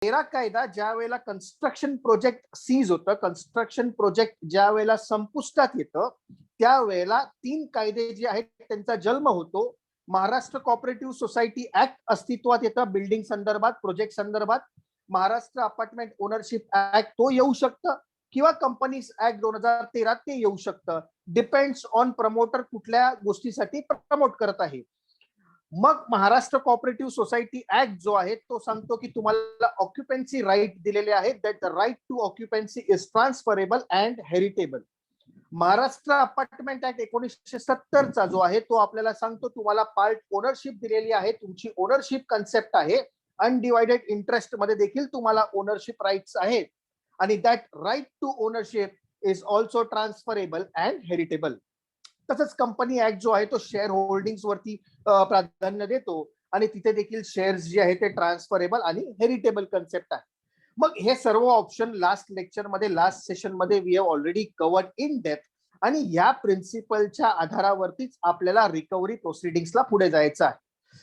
13 कायदा ज्या वेळेला कन्स्ट्रक्शन प्रोजेक्ट सीज होतं, कन्स्ट्रक्शन प्रोजेक्ट ज्या वेळेला संपुष्टात येतं, त्यावेळेला 3 कायदे जे आहेत त्यांचा जन्म होतो. महाराष्ट्र कोऑपरेटिव्ह सोसायटी ऍक्ट अस्तित्वात येतं बिल्डिंग संदर्भात, प्रोजेक्ट संदर्भात. महाराष्ट्र अपार्टमेंट ओनरशिप ऍक्ट तो येऊ शकतं किंवा कंपनीज ऍक्ट 2013 ते येऊ शकतं. डिपेंड्स ऑन प्रमोटर कुठल्या गोष्टीसाठी प्रमोट करत आहे. मग महाराष्ट्र कोऑपरेटिव्ह सोसायटी ऍक्ट जो आहे तो सांगतो की तुम्हाला ऑक्युपन्सी राईट दिलेले आहेत, that the right to occupancy is transferable and heritable. Maharashtra apartment act 1970 चा जो आहे तो आपल्याला सांगतो तुम्हाला पार्ट ओनरशिप दिलेली आहे, तुमची ओनरशिप कन्सेप्ट आहे, अनडिवायडेड इंटरेस्ट मध्ये देखील तुम्हाला ओनरशिप राईट्स आहेत आणि that right to ownership is also transferable and heritable. तसंच कंपनी ऍक्ट जो आहे तो शेअर होल्डिंग वरती प्राधान्य देतो आणि तिथे देखील शेअर्स जे आहे ते ट्रान्सफरेबल आणि हेरिटेबल कन्सेप्ट आहे. मग हे सर्व ऑप्शन लास्ट लेक्चर मध्ये, लास्ट सेशन मध्ये we have already covered in depth आणि या प्रिन्सिपलच्या आधारावरतीच आपल्याला रिकव्हरी प्रोसिडिंग्सला पुढे जायचं आहे.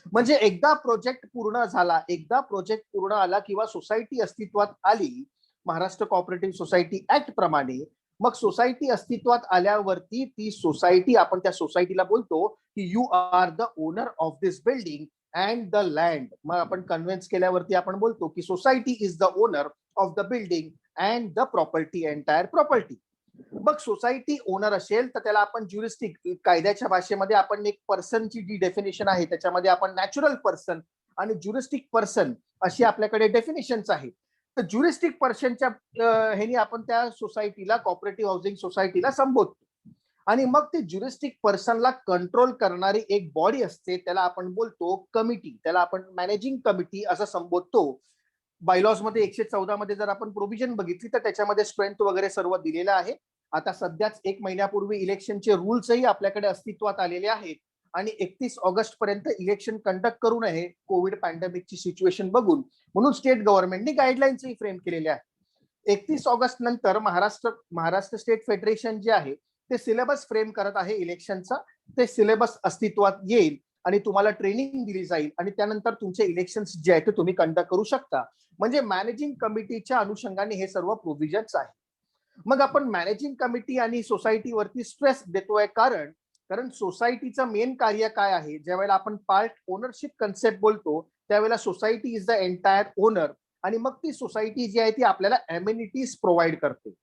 म्हणजे एकदा प्रोजेक्ट पूर्ण झाला, एकदा प्रोजेक्ट पूर्ण आला किंवा सोसायटी अस्तित्वात आली महाराष्ट्र कोऑपरेटिव्ह सोसायटी ऍक्ट प्रमाणे, मग सोसायटी अस्तित्वात आल्यावरती ती सोसायटी, आपण त्या सोसायटीला बोलतो की you are the owner of this building and the land. मग आपण कन्व्हिन्स केल्यावरती आपण बोलतो की society is the owner of the building and the property, entire property. मग सोसायटी ओनर असेल तर त्याला आपण ज्युरिस्टिक, कायद्याच्या भाषेमध्ये आपण एक पर्सनची जी डेफिनेशन आहे त्याच्यामध्ये आपण नॅचरल पर्सन आणि ज्युरिस्टिक पर्सन अशी आपल्याकडे डेफिनेशन्स आहेत. तर ज्युरिस्टिक पर्सनच्या ह्यानी आपण त्या सोसायटीला, कॉपरेटिव्ह हाऊसिंग सोसायटीला संबोधतो आणि मग ते ज्युरिस्टिक पर्सनला कंट्रोल करणारी एक बॉडी असते, त्याला आपण बोलतो कमिटी, त्याला आपण मॅनेजिंग कमिटी असं संबोधतो. बायलॉज मध्ये 114 मध्ये जर आपण प्रोव्हिजन बघितली तर त्याच्यामध्ये स्ट्रेंथ वगैरे सर्व दिलेलं आहे. आता सध्याच 1 महिन्यापूर्वी इलेक्शनचे रूल्सही आपल्याकडे अस्तित्वात आलेले आहेत आणि 31 ऑगस्ट पर्यंत इलेक्शन कंडक्ट करू नये कोविड पॅन्डेमिकची सिच्युएशन बघून, म्हणून स्टेट गव्हर्नमेंटने गाईडलाईन्सही फ्रेम केलेल्या आहेत. 31 ऑगस्ट नंतर महाराष्ट्र स्टेट फेडरेशन जे आहे ते सिलेबस फ्रेम करत आहे इलेक्शनचा. ते सिलेबस अस्तित्वात येईल आणि तुम्हाला ट्रेनिंग दिली जाईल आणि त्यानंतर तुमचे इलेक्शन्स जे आहेत ते तुम्ही कंडक्ट करू शकता. म्हणजे मॅनेजिंग कमिटीच्या अनुषंगाने हे सर्व प्रोव्हिजन्स आहे. मग आपण मॅनेजिंग कमिटी आणि सोसायटीवरती स्ट्रेस देतोय कारण सोसायटीचं मेन कार्य काय आहे, ज्या वेळेला आपण पार्ट ओनरशिप कन्सेप्ट बोलतो त्यावेळेला society is the entire owner आणि मग ती सोसायटी जी आहे ती आपल्याला अम्युनिटीज प्रोव्हाइड करते.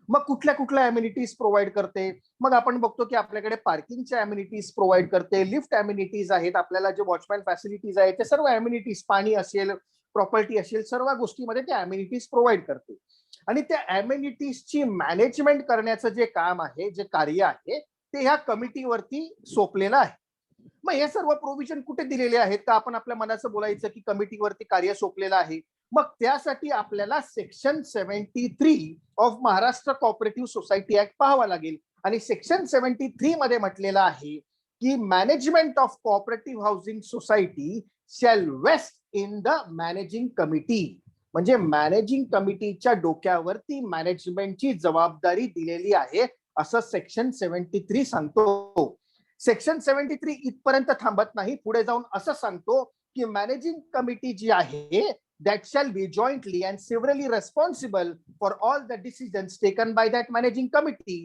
मग कुठल्या कुठल्या अम्युनिटीज प्रोव्हाइड करते, मग आपण बघतो की आपल्याकडे पार्किंगच्या अम्युनिटीज प्रोव्हाइड करते, लिफ्ट अम्युनिटीज आहेत, आपल्याला जे वॉचमॅन फॅसिलिटीज आहेत ते सर्व अम्युनिटीज, पाणी असेल, प्रॉपर्टी असेल, सर्व गोष्टीमध्ये ते अम्युनिटीज प्रोव्हाइड करते. आणि त्या अम्युनिटीजची मॅनेजमेंट करण्याचं जे काम आहे, जे कार्य आहे ते ह्या कमिटीवरती सोपलेलं आहे. मग हे सर्व प्रोव्हिजन कुठे दिलेले आहेत का आपण आपल्या मनाचं बोलायचं की कमिटीवरती कार्य सोपलेलं आहे. मग त्यासाठी आपल्याला section 73 of Maharashtra cooperative society act पाहावा लागेल आणि सेक्शन 73 मध्ये म्हटलेलं आहे की management of cooperative housing society shall vest in the managing committee. म्हणजे मॅनेजिंग कमिटीच्या डोक्यावरती मॅनेजमेंटची जबाबदारी दिलेली आहे असं सेक्शन 73 सांगतो. सेक्शन 73 इथपर्यंत थांबत नाही, पुढे जाऊन असं सांगतो की मॅनेजिंग कमिटी जी आहे that shall be jointly and severally responsible for all the decisions taken by that managing committee.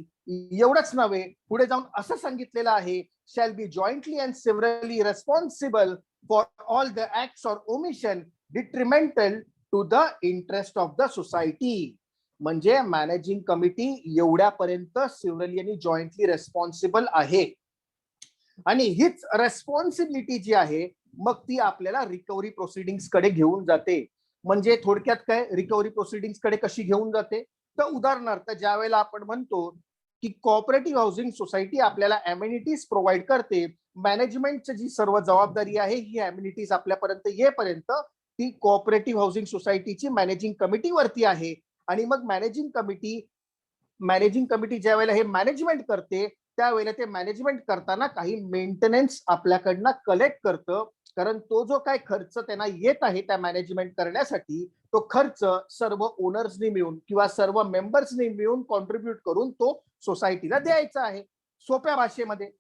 एवढंच नव्हे, पुढे जाऊन असं सांगितलेलं आहे shall be jointly and severally responsible for all the acts or omission detrimental to the interest of the society. म्हणजे managing committee एवढ्यापर्यंत सिव्हरली आणि jointly responsible आहे आणि हीच रेस्पॉन्सिबिलिटी जी आहे मग ती आपल्याला रिकव्हरी प्रोसिडिंग्स कडे घेऊन जाते. म्हणजे थोडक्यात काय, रिकव्हरी प्रोसिडिंग्स कडे कशी घेऊन जाते, तर उदाहरणार्थ ज्या वेळेला आपण म्हणतो की कोऑपरेटिव्ह हाऊसिंग सोसायटी आपल्याला अम्युनिटीज प्रोव्हाइड करते, मॅनेजमेंटची जी सर्व जबाबदारी आहे ही अम्युनिटीज आपल्यापर्यंत येईपर्यंत ती कोऑपरेटिव्ह हाऊसिंग सोसायटीची मॅनेजिंग कमिटीवरती आहे आणि मग मॅनेजिंग कमिटी ज्या वेळेला हे मॅनेजमेंट करते त्यावेळेला ते मॅनेजमेंट करताना काही मेंटेनन्स आपल्याकडनं कलेक्ट करतं, कारण तो जो काय खर्च त्यांना येत आहे त्या मॅनेजमेंट करण्यासाठी तो खर्च सर्व ओनर्सनी मिळून किंवा सर्व मेंबर्सनी मिळून कॉन्ट्रीब्युट करून तो सोसायटीला द्यायचा आहे. सोप्या भाषेमध्ये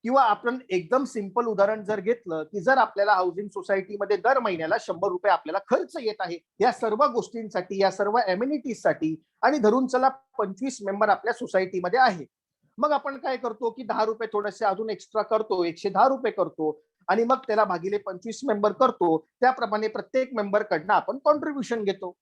किंवा आपण एकदम सिंपल उदाहरण जर घेतलं की जर आपल्याला हाऊसिंग सोसायटीमध्ये दर महिन्याला 100 रुपये आपल्याला खर्च येत आहे या सर्व गोष्टींसाठी, या सर्व एम्युनिटीजसाठी, आणि धरून चला 25 मेंबर आपल्या सोसायटीमध्ये आहे, मग आपण काय करतो की 10 रुपये थोडेसे अजून एक्स्ट्रा करतो, 110 रुपये करतो, आणि मग त्याला भागिले 25 मेंबर करतो. त्याप्रमाणे प्रत्येक मेंबर कडनं आपण कॉन्ट्रीब्युशन घेतो.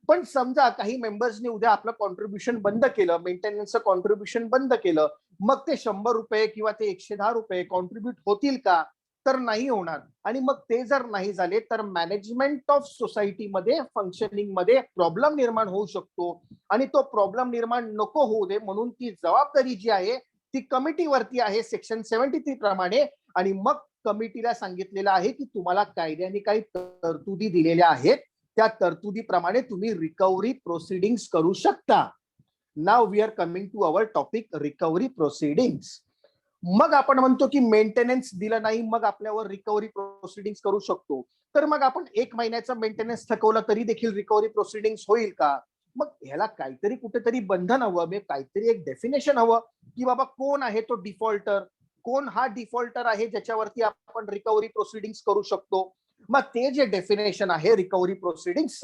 पण समजा काही मेंबर्सनी उद्या आपलं कॉन्ट्रीब्युशन बंद केलं, मेंटेनन्सचं कॉन्ट्रीब्युशन बंद केलं, मग ते 100 रुपये किंवा ते 110 रुपये कॉन्ट्रीब्युट होतील का? तर नाही होणार. आणि मग ते जर नाही झाले तर मॅनेजमेंट ऑफ सोसायटीमध्ये फंक्शनिंग मध्ये प्रॉब्लेम निर्माण होऊ शकतो, आणि तो प्रॉब्लेम निर्माण नको होऊ दे म्हणून ती जबाबदारी जी आहे ती कमिटीवरती आहे सेक्शन 73 प्रमाणे. आणि मग कमिटीला सांगितलेलं आहे की तुम्हाला कायद्याने काही तरतुदी दिलेल्या आहेत, त्या तरतुदीप्रमाणे तुम्ही रिकव्हरी प्रोसिडिंग्स करू शकता. Now we are coming to our topic recovery proceedings. मग आपण म्हणतो की मेंटेनन्स दिलं नाही मग आपल्यावर रिकव्हरी प्रोसिडिंग्स करू शकतो. तर मग आपण 1 महिन्याचा मेंटेनन्स थकवला तरी देखील रिकव्हरी प्रोसिडिंग्स होईल का? मग ह्याला काहीतरी कुठेतरी बंधन हवं, काहीतरी एक डेफिनेशन हवं की बाबा कोण आहे तो डिफॉल्टर, कोण हा डिफॉल्टर आहे ज्याच्यावरती आपण रिकव्हरी प्रोसिडिंग्स करू शकतो. मग ते जे डेफिनेशन आहे recovery proceedings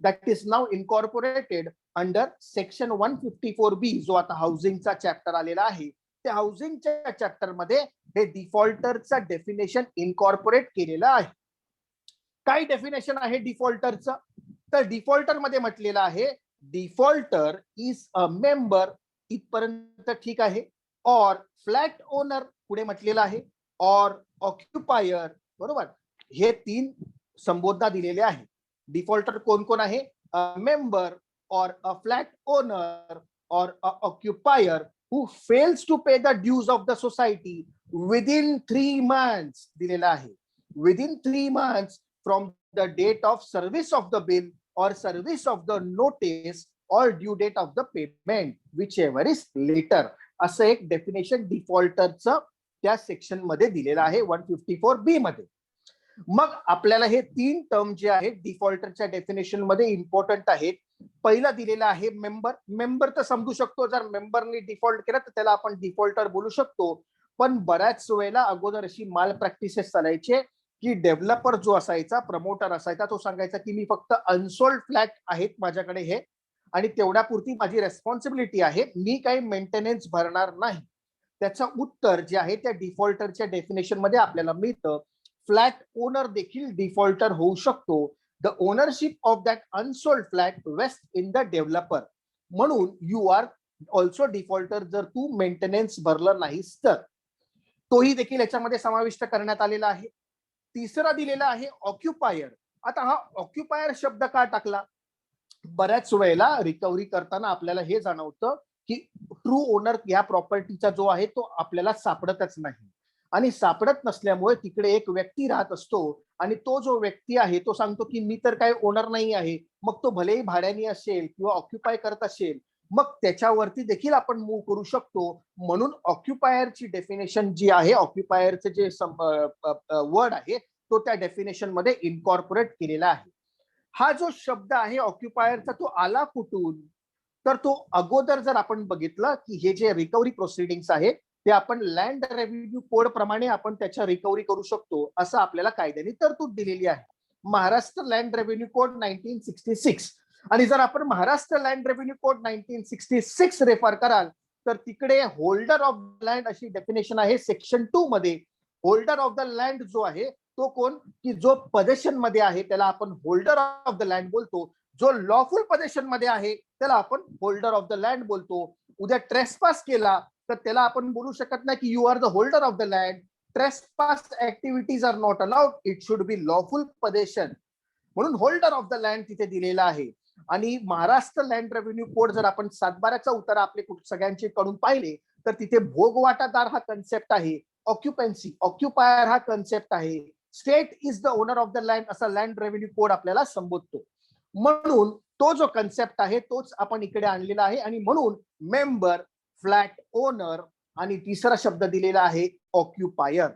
that is now incorporated under section 154B, जो आता हाऊसिंगचा चॅप्टर आलेला आहे. त्या हाऊसिंगच्या चॅप्टर मध्ये हे डिफॉल्टरचा डेफिनेशन इनकॉर्पोरेट केलेलं आहे. काय डेफिनेशन आहे डिफॉल्टरचं? तर डिफॉल्टर मध्ये म्हटलेलं आहे डिफॉल्टर इज अ मेंबर, इथपर्यंत ठीक आहे. और फ्लॅट ओनर पुढे म्हटलेलं आहे, और ऑक्युपायर, बरोबर. हे 3 संबोधना दिलेले आहे. डिफॉल्टर कोण कोण आहे? अ मेंबर, और अ flat owner, or a occupier who fails to pay the dues of the society within 3 months दिलेला आहे. Within 3 months from the date of service of the bill or service of the notice or due date of the payment whichever is later, असं एक definition डिफॉल्टरचं त्या section मध्ये दिलेलं आहे 154B मध्ये. मग आपल्याला हे 3 टर्म जे आहेत डिफॉल्टरच्या डेफिनेशन मध्ये इम्पॉर्टंट आहेत. पहिला दिलेला आहे मेंबर. मेंबर तर समजू शकतो, जर मेंबरनी डिफॉल्ट केला तर त्याला आपण डिफॉल्टर बोलू शकतो. पण बऱ्याच वेळेला अगोदर अशी माल प्रॅक्टिसेस चालायचे की डेव्हलपर जो असायचा, प्रमोटर असायचा, तो सांगायचा की मी फक्त अनसोल्ड फ्लॅट आहेत माझ्याकडे हे, आणि तेवढ्यापुरती माझी रेस्पॉन्सिबिलिटी आहे, मी काही मेंटेनन्स भरणार नाही. त्याचं उत्तर जे आहे त्या डिफॉल्टरच्या डेफिनेशन मध्ये आपल्याला मिळतं. फ्लॅट ओनर देखील डिफॉल्टर होऊ शकतो. The ownership of that unsold flat vest in the developer. म्हणून यू आर ऑल्सो डिफॉल्टर जर तू मेंटेनन्स भरलं नाहीस तर. तोही देखील याच्यामध्ये समाविष्ट करण्यात आलेला आहे. तिसरा दिलेला आहे ऑक्युपायर. आता हा ऑक्युपायर शब्द का टाकला? बऱ्याच वेळेला रिकव्हरी करताना आपल्याला हे जाणवतं की ट्रू ओनर या प्रॉपर्टीचा जो आहे तो आपल्याला सापडतच नाही, आणि सापडत नसल्यामुळे तिकडे एक व्यक्ती राहत असतो, आणि तो जो व्यक्ती आहे तो सांगतो की मी तर काही ओनर नाही आहे. मग तो भलेही भाड्याने असेल किंवा ऑक्युपाय करत असेल, मग त्याच्यावरती देखील आपण मूव्ह करू शकतो. म्हणून ऑक्युपायरची डेफिनेशन जी आहे, ऑक्युपायरचे जे वर्ड आहे तो त्या डेफिनेशन मध्ये इनकॉर्पोरेट केलेला आहे. हा जो शब्द आहे ऑक्युपायरचा तो आला कुठून? तर तो अगोदर जर आपण बघितलं की हे जे रिकव्हरी प्रोसिडिंग्स आहे ते आपण लँड रेव्हेन्यू कोड प्रमाणे आपण त्याच्या रिकव्हरी करू शकतो, असं आपल्याला कायद्याने तरतूद दिलेली आहे. Maharashtra land revenue code 1966. आणि जर आपण Maharashtra land revenue code 1966 refer कराल तर तिकडे होल्डर ऑफ लँड अशी डेफिनेशन आहे सेक्शन 2 मध्ये. होल्डर ऑफ द लँड जो आहे तो कोण? की जो पोझेशन मध्ये आहे त्याला आपण होल्डर ऑफ द लँड बोलतो. जो लॉफुल पोझेशन मध्ये आहे त्याला आपण होल्डर ऑफ द लँड बोलतो. उद्या ट्रेसपास केला तर त्याला आपण बोलू शकत नाही की you are the holder of the land. Trespass activities are not allowed, it should be lawful possession. म्हणून होल्डर ऑफ द लँड तिथे दिलेला आहे. आणि महाराष्ट्र लँड रेव्हेन्यू कोड जर आपण 7/12चा उतारा आपले सगळ्यांचे कडून पाहिले तर तिथे भोगवाटादार हा कन्सेप्ट आहे, ऑक्युपन्सी ऑक्युपायर हा कन्सेप्ट आहे, state is the owner of the land असा लँड रेव्हेन्यू कोड आपल्याला संबोधतो. म्हणून तो जो कन्सेप्ट आहे तोच आपण इकडे आणलेला आहे. आणि म्हणून मेंबर, फ्लॅट ओनर, आणि तिसरा शब्द दिलेला आहे ऑक्युपायर.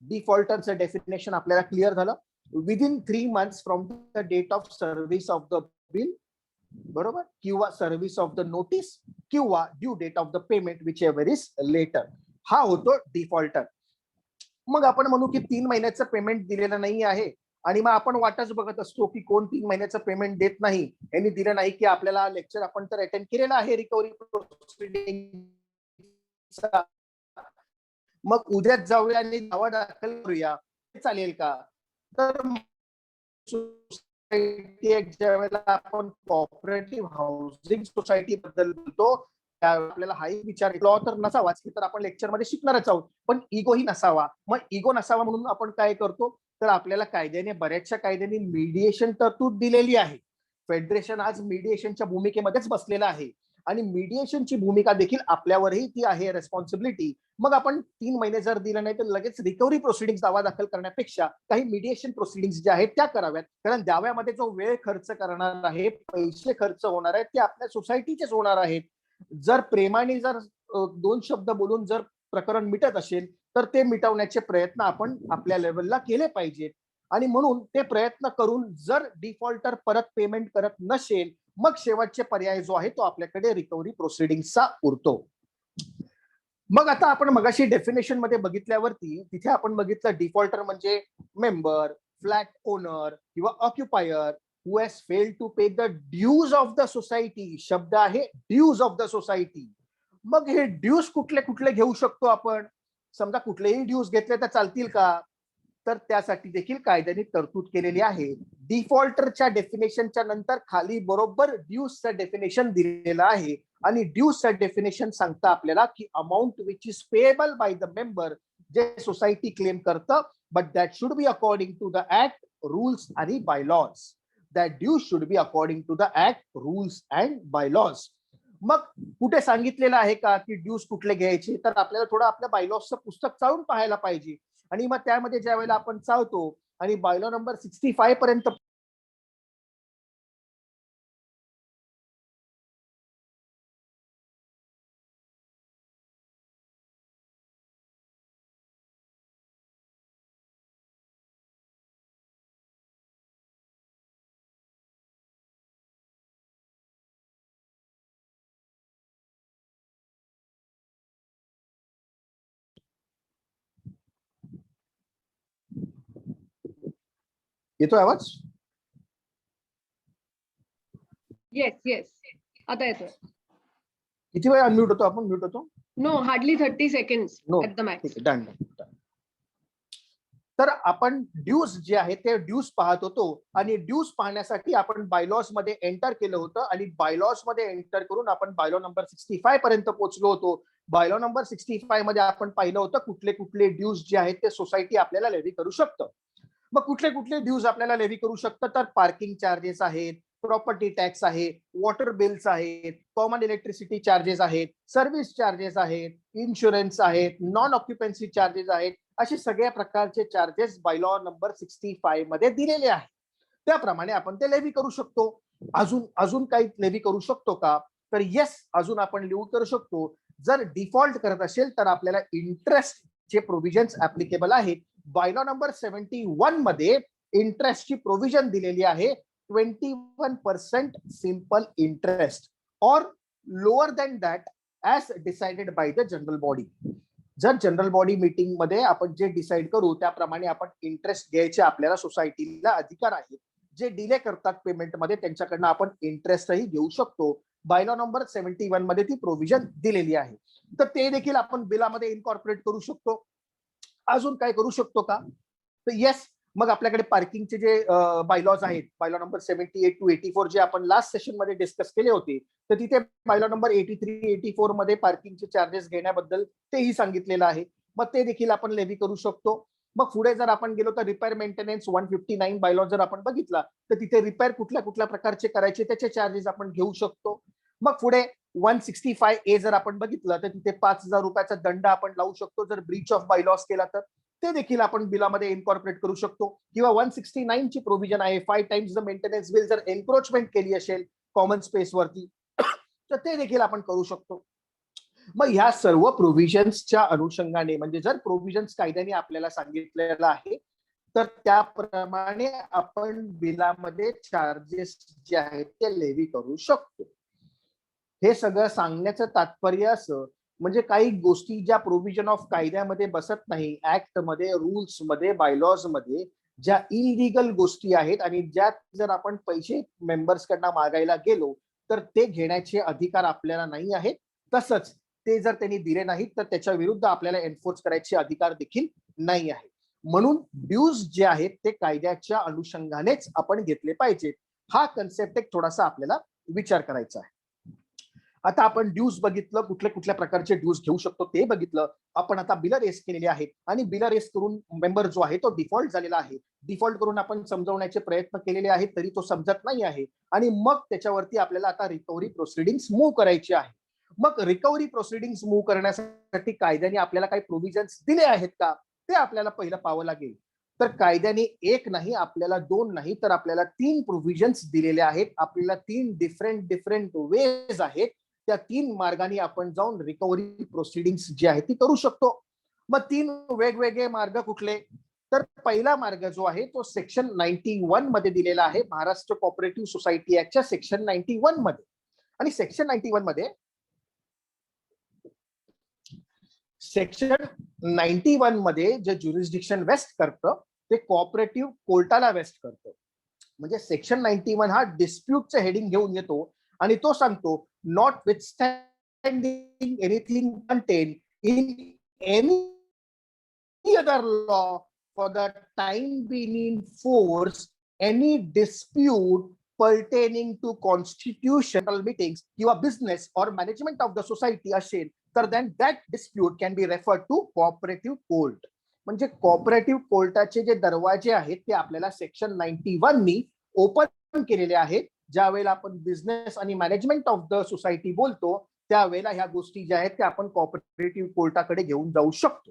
डिफॉल्टरचं डेफिनेशन आपल्याला क्लिअर झालं. Within 3 months from the date of service of the bill, बरोबर, किंवा सर्व्हिस ऑफ द नोटीस, किंवा due date of the payment whichever is later. हा होतो डिफॉल्टर. मग आपण म्हणू की 3 महिन्याचं पेमेंट दिलेलं नाही आहे आणि मग आपण वाटच बघत असतो की कोण 3 महिन्याचं पेमेंट देत नाही, यांनी दिलं नाही की आपल्याला लेक्चर आपण तर अटेंड केलेला आहे रिकव्हरी प्रोसिडिंग, मग उद्याच जाऊया आणि दावा दाखल करूया, चालेल का? तर सोसायटी ज्या वेळेला आपण कॉपरेटिव्ह हाऊसिंग सोसायटी बद्दल बोलतो आपल्याला हाही विचार लॉ तर नसावाच, तर आपण लेक्चर मध्ये शिकणारच आहोत, पण इगोही नसावा. मग इगो नसावा म्हणून आपण काय करतो, तर आपल्याला कायद्याने बऱ्याचशा कायद्याने मीडिएशन तरतूद दिलेली आहे. फेडरेशन आज मीडिएशनच्या भूमिकेमध्येच बसलेलं आहे आणि मीडिएशनची भूमिका देखील आपल्यावरही ती आहे रेस्पॉन्सिबिलिटी. मग आपण 3 महिने जर दिलं नाही तर लगेच रिकव्हरी प्रोसिडिंग दावा दाखल करण्यापेक्षा काही मीडिएशन प्रोसिडिंग्स ज्या आहेत त्या कराव्यात, कारण दाव्यामध्ये जो वेळ खर्च करणार आहे, पैसे खर्च होणार आहेत, ते आपल्या सोसायटीचेच होणार आहेत. जर प्रेमाने जर 2 शब्द बोलून जर प्रकरण मिटत असेल तर ते मिटवण्याचे प्रयत्न आपण आपल्या लेवलला केले पाहिजेत आणि म्हणून ते प्रयत्न करून जर डिफॉल्टर परत पेमेंट करत नसेल मग शेवटचे पर्याय जो आहे तो आपल्याकडे रिकव्हरी प्रोसिडिंगचा उरतो. मग आता आपण मगाशी डेफिनेशन मध्ये बघितल्यावरती तिथे आपण बघितलं डिफॉल्टर म्हणजे मेंबर, फ्लॅट ओनर किंवा ऑक्युपायर who has failed to pay the dues of the society. शब्द आहे ड्यूज ऑफ द सोसायटी. मग हे ड्यूज कुठले कुठले घेऊ शकतो आपण? समजा कुठलेही ड्यूज घेतले तर चालतील का? तर त्यासाठी देखील कायद्याने तरतूद केलेली आहे. डिफॉल्टरच्या डेफिनेशनच्या नंतर खाली बरोबर ड्यूजचं डेफिनेशन दिलेलं आहे आणि ड्यूजचं डेफिनेशन सांगता आपल्याला की amount which is payable by the member, जे सोसायटी क्लेम करतं, but that should be according to the act, rules आणि bylaws. That dues should be according to the act, rules and bylaws. मग कुठे सांगितलेलं आहे का की ड्यूज कुठले घ्यायचे? तर आपल्याला थोडं आपल्या बायलॉजचं पुस्तक चाळून पाहायला पाहिजे आणि मग त्यामध्ये ज्या वेळेला आपण चालतो आणि बायलॉ नंबर 65 पर्यंत येतोय आवाज? येस येस, आता येतोय. किती वेळ अनम्यूट होतो आपण? म्यूट होतो? No, hardly 30 seconds no, at the max. ठीक आहे, डन. तर आपण ड्यूज जे आहे ते ड्यूज पाहत होतो आणि ड्यूज पाहण्यासाठी आपण बायलॉज मध्ये एंटर केलं होतं आणि बायलॉज मध्ये एंटर करून आपण बायलॉ नंबर 65 पर्यंत पोहोचलो होतो. बायलॉ नंबर 65 मध्ये आपण पाहिलं होतं कुठले कुठले ड्यूज जे आहेत ते सोसायटी आपल्याला लेव्ही करू शकतं. मग कुठले कुठले ड्यूज आपल्याला लेव्ही करू शकतं? तर पार्किंग चार्जेस आहेत, प्रॉपर्टी टॅक्स आहे, वॉटर बिल्स आहेत, कॉमन इलेक्ट्रिसिटी चार्जेस आहेत, सर्व्हिस चार्जेस आहेत, इन्शुरन्स आहेत, नॉन ऑक्युपन्सी चार्जेस आहेत, असे सगळ्या प्रकारचे चार्जेस बायलॉ नंबर 65 मध्ये दिलेले आहेत. त्याप्रमाणे आपण ते लेव्ही करू शकतो. अजून अजून काही लेव्ही करू शकतो का? तर येस, अजून आपण लिहू करू शकतो. जर डिफॉल्ट करत असेल तर आपल्याला इंटरेस्ट चे प्रोव्हिजन्स ऍप्लिकेबल आहेत. बायलॉ नंबर 71 मध्ये इंटरेस्टची प्रोव्हिजन दिलेली आहे 21% सिंपल इंटरेस्ट और lower than that as decided by the general body. जर जनरल बॉडी मीटिंग मध्ये आपण जे डिसाईड करू त्याप्रमाणे आपण इंटरेस्ट घ्यायचे आपल्याला सोसायटीला अधिकार आहे. जे डिले करतात पेमेंट मध्ये त्यांच्याकडनं आपण इंटरेस्टही घेऊ शकतो. बायलॉ नंबर 71 मध्ये ती प्रोव्हिजन दिलेली आहे. तर ते देखील आपण बिलामध्ये इन्कॉर्पोरेट करू शकतो. अजून काय करू शकतो का? तर येस, मग आपल्याकडे पार्किंगचे जे बायलॉज आहेत, बायलॉ नंबर 78 टू 84 जे आपण लास्ट सेशन मध्ये डिस्कस केले होते, तर तिथे बायलॉ नंबर 83, 84 मध्ये पार्किंगचे चार्जेस घेण्याबद्दल तेही सांगितलेलं आहे. मग ते देखील आपण लेव्ही करू शकतो. मग पुढे जर आपण गेलो तर रिपेअर मेंटेनन्स 159 बायलॉ जर आपण बघितला तर तिथे रिपेअर कुठल्या कुठल्या प्रकारचे करायचे त्याचे चार्जेस आपण घेऊ शकतो. मग पुढे 165A जर आपण बघितलं तर तिथे 5,000 रुपयाचा दंड आपण लावू शकतो जर ब्रीच ऑफ बायलॉस केला तर. ते देखील आपण बिलामध्ये इन्कॉर्पोरेट करू शकतो. किंवा 169 ची प्रोव्हिजन आहे 5 टाइम्स द मेंटेनन्स बिल जर एन्क्रोचमेंट केली असेल कॉमन स्पेस वरती तर ते देखील आपण करू शकतो. मग ह्या सर्व प्रोव्हिजन्सच्या अनुषंगाने म्हणजे जर प्रोव्हिजन्स कायद्याने आपल्याला सांगितलेलं आहे तर त्याप्रमाणे आपण बिलामध्ये चार्जेस जे आहेत ते लेव्ही करू शकतो. हे सगळं सांगण्याचं तात्पर्य असं म्हणजे काही गोष्टी ज्या प्रोव्हिजन ऑफ कायद्यामध्ये बसत नाही, ऍक्ट मध्ये, रुल्स मध्ये, बायलॉज मध्ये, ज्या इलिगल गोष्टी आहेत आणि ज्यात जर आपण पैसे मेंबर्स कडनं मागायला गेलो तर ते घेण्याचे अधिकार आपल्याला नाही आहेत. तसंच ते जर त्यांनी दिले नाहीत तर त्याच्या विरुद्ध आपल्याला एन्फोर्स करायचे अधिकार देखील नाही आहे. म्हणून ड्यूज जे आहेत ते कायद्याच्या अनुषंगानेच आपण घेतले पाहिजेत. हा कन्सेप्ट एक थोडासा आपल्याला विचार करायचा आहे. आता आपण ड्यूज बघितलं, कुठल्या कुठल्या प्रकारचे ड्यूज घेऊ शकतो ते बघितलं. आपण आता बिल रेस केलेली आहेत आणि बिल रेस करून मेंबर जो आहे तो डिफॉल्ट झालेला आहे. डिफॉल्ट करून आपण समजवण्याचे प्रयत्न केलेले आहेत तरी तो समजत नाही आहे आणि मग त्याच्यावरती आपल्याला आता रिकव्हरी प्रोसिडिंग्स मूव्ह करायची आहे. मग रिकव्हरी प्रोसिडिंग्स मूव्ह करण्यासाठी कायद्याने आपल्याला काही प्रोव्हिजन्स दिले आहेत का ते आपल्याला पहिलं पाहावं लागेल. तर कायद्याने एक नाही, आपल्याला दोन नाही, तर आपल्याला 3 प्रोव्हिजन्स दिलेले आहेत. आपल्याला 3 डिफरंट वेज आहेत. त्या 3 मार्गाने आपण जाऊन रिकव्हरी प्रोसिडिंग्स जी आहे ती करू शकतो. मग 3 वेगवेगळे मार्ग कुठले? तर पहिला मार्ग जो आहे तो सेक्शन 91 मध्ये दिलेला आहे, महाराष्ट्र कोऑपरेटिव्ह सोसायटी ऍक्टच्या सेक्शन 91 मध्ये. आणि सेक्शन 91 मध्ये सेक्शन 91 मध्ये जे ज्युरिस्डिक्शन वेस्ट करतं ते कोऑपरेटिव्ह कोर्टाला वेस्ट करतं. म्हणजे सेक्शन 91 हा डिस्प्यूटचं हेडिंग घेऊन येतो आणि तो सांगतो notwithstanding anything contain in any other law for the time being in force any dispute pertaining to constitutional meetings किंवा business or management of the society असेल तर then that dispute can be referred to cooperative court. म्हणजे cooperative कोर्टाचे जे दरवाजे आहेत ते आपल्याला section 91 नी ओपन केलेले आहेत. ज्या वेळेला आपण बिझनेस आणि मॅनेजमेंट ऑफ द सोसायटी बोलतो त्यावेळेला ह्या गोष्टी ज्या आहेत त्या आपण कोऑपरेटिव्ह कोर्टाकडे घेऊन जाऊ शकतो.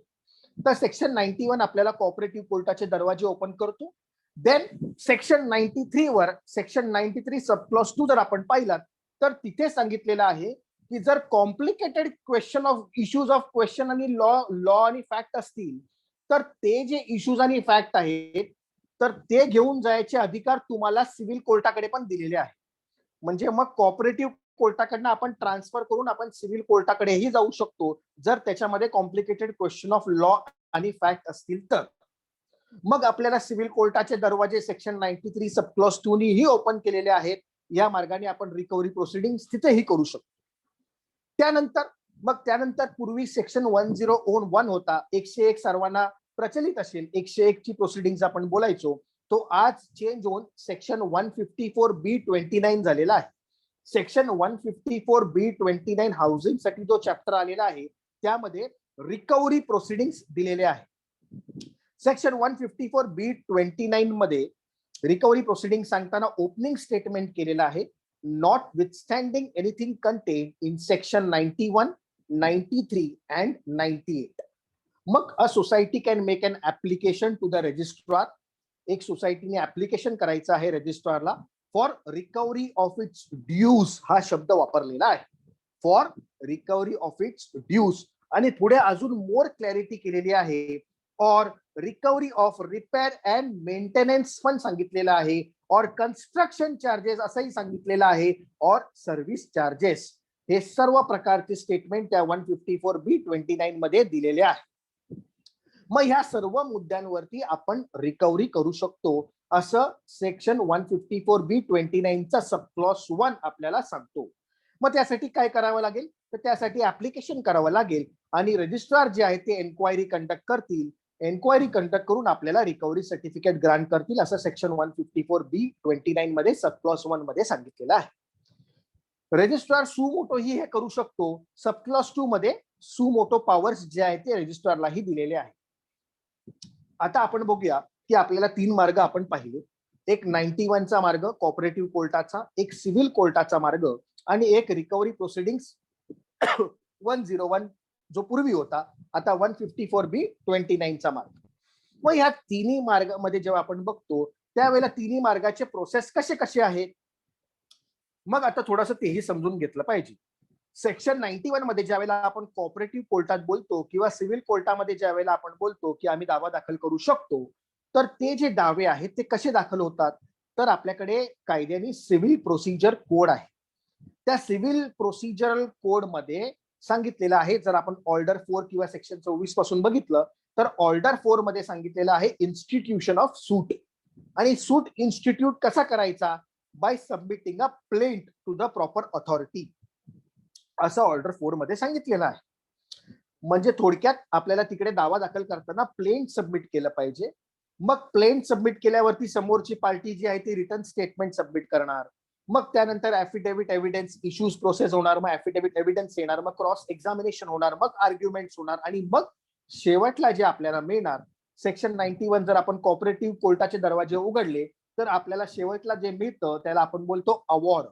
तर सेक्शन 91 आपल्याला कोऑपरेटिव्ह कोर्टाचे दरवाजे ओपन करतो. देन सेक्शन 93 वर सेक्शन 93 सब क्लॉज 2 जर आपण पाहिलात तर तिथे सांगितलेलं आहे की जर complicated question of issues of question आणि लॉ आणि फॅक्ट असतील तर ते जे इश्यूज आणि फॅक्ट आहेत तर ते घेऊन जायचे अधिकार तुम्हाला सिव्हिल कोर्टाकडे पण दिलेले आहे. म्हणजे मग कोऑपरेटिव्ह कोर्टाकडनं आपण ट्रान्सफर करून आपण सिव्हिल कोर्टाकडेही जाऊ शकतो जर त्याच्यामध्ये कॉम्प्लिकेटेड क्वेश्चन ऑफ लॉ आणि फॅक्ट असतील तर. मग आपल्याला सिव्हिल कोर्टाचे दरवाजे सेक्शन 93 सब क्लॉज 2 नी ही ओपन केलेले आहेत. या मार्गाने आपण रिकव्हरी प्रोसिडिंग्स तिथेही करू शकतो. त्यानंतर पूर्वी सेक्शन 1001 होता, 101 सर्वांना प्रचलित असेल, 101 ची प्रोसिडिंग्स आपण बोलायचो. तो आज चेंज होऊन सेक्शन 154B29 झालेला आहे. सेक्शन 154B29 हाऊसिंग साठी जो चॅप्टर आलेला आहे त्यामध्ये रिकव्हरी प्रोसिडिंग्स दिलेले आहे. सेक्शन 154B29 मध्ये रिकव्हरी प्रोसिडिंग सांगताना ओपनिंग स्टेटमेंट केलेलं आहे notwithstanding anything contain in section 91, 93 and 98. मग a society can make an application to the registrar. एक सोसायटीने ऍप्लिकेशन करायचं आहे रजिस्ट्रारला for recovery of its dues हा शब्द वापरलेला आहे, for recovery of its dues. आणि पुढे अजून मोर क्लॅरिटी केलेली आहे or recovery of repair and maintenance पण सांगितलेलं आहे, और कन्स्ट्रक्शन चार्जेस असंही सांगितलेलं आहे, और सर्व्हिस चार्जेस. हे सर्व प्रकारचे स्टेटमेंट त्या 154B29 मध्ये दिलेले आहे. मग ह्या सर्व मुद्द्यांवरती आपण रिकव्हरी करू शकतो असं सेक्शन 154B29 चा सब क्लॉज 1 आपल्याला सांगतो. मग त्यासाठी काय करावं लागेल तर त्यासाठी ऍप्लिकेशन करावं लागेल आणि रजिस्ट्रार जे आहे ते एन्क्वायरी कंडक्ट करतील. एन्क्वायरी कंडक्ट करून आपल्याला रिकव्हरी सर्टिफिकेट ग्रांट करतील असं सेक्शन 154B29 मध्ये सब क्लॉज 1 मध्ये सांगितलेलं आहे. रजिस्ट्रार सुमोटो ही हे करू शकतो. सब क्लॉज 2 मध्ये सुमोटो पॉवर्स जे आहे ते रजिस्ट्रारलाही दिलेले आहे. आता आपण बघूया की आपल्याला 3 मार्ग आपण पाहिले, एक 91 चा मार्ग कोऑपरेटिव्ह कोर्टाचा, एक सिव्हिल कोर्टाचा मार्ग आणि एक रिकव्हरी प्रोसिडिंग्स 101 जो पूर्वी होता, आता 154B29 चा मार्ग. मग ह्या तिन्ही मार्गामध्ये जेव्हा आपण बघतो त्यावेळेला तिन्ही मार्गाचे प्रोसेस कसे कसे आहेत मग आता थोडंसं तेही समजून घेतलं पाहिजे. सेक्शन 91 मध्ये ज्या वेळेला आपण कोऑपरेटिव्ह कोर्टात बोलतो किंवा सिव्हिल कोर्टामध्ये ज्या वेळेला आपण बोलतो की आम्ही दावा दाखल करू शकतो तर ते जे दावे आहेत ते कसे दाखल होतात तर आपल्याकडे कायद्याने सिव्हिल प्रोसिजर कोड आहे. त्या सिव्हिल प्रोसिजरल कोड मध्ये सांगितलेलं आहे. जर आपण ऑर्डर 4 किंवा सेक्शन 24 पासून बघितलं तर ऑर्डर 4 मध्ये सांगितलेलं आहे इन्स्टिट्यूशन ऑफ सूट. आणि सूट इन्स्टिट्यूट कसा करायचा? By submitting a plaint to the proper authority, असं ऑर्डर 4 मध्ये सांगितलेलं आहे. म्हणजे थोडक्यात आपल्याला तिकडे दावा दाखल करताना प्लेंट सबमिट केलं पाहिजे. मग प्लेंट सबमिट केल्यावरती समोरची पार्टी जी आहे ती रिटर्न स्टेटमेंट सबमिट करणार. मग त्यानंतर ऍफिडेव्हिट एव्हिडन्स इश्यूज प्रोसेस होणार, मग ऍफिडेव्हिट एव्हिडन्स येणार, मग क्रॉस एक्झामिनेशन होणार, मग आर्ग्युमेंट्स होणार आणि मग शेवटला जे आपल्याला मिळणार सेक्शन 91 जर आपण कॉपरेटिव्ह कोर्टाचे दरवाजे उघडले तर आपल्याला शेवटला जे मिळतं त्याला आपण बोलतो अवॉर्ड.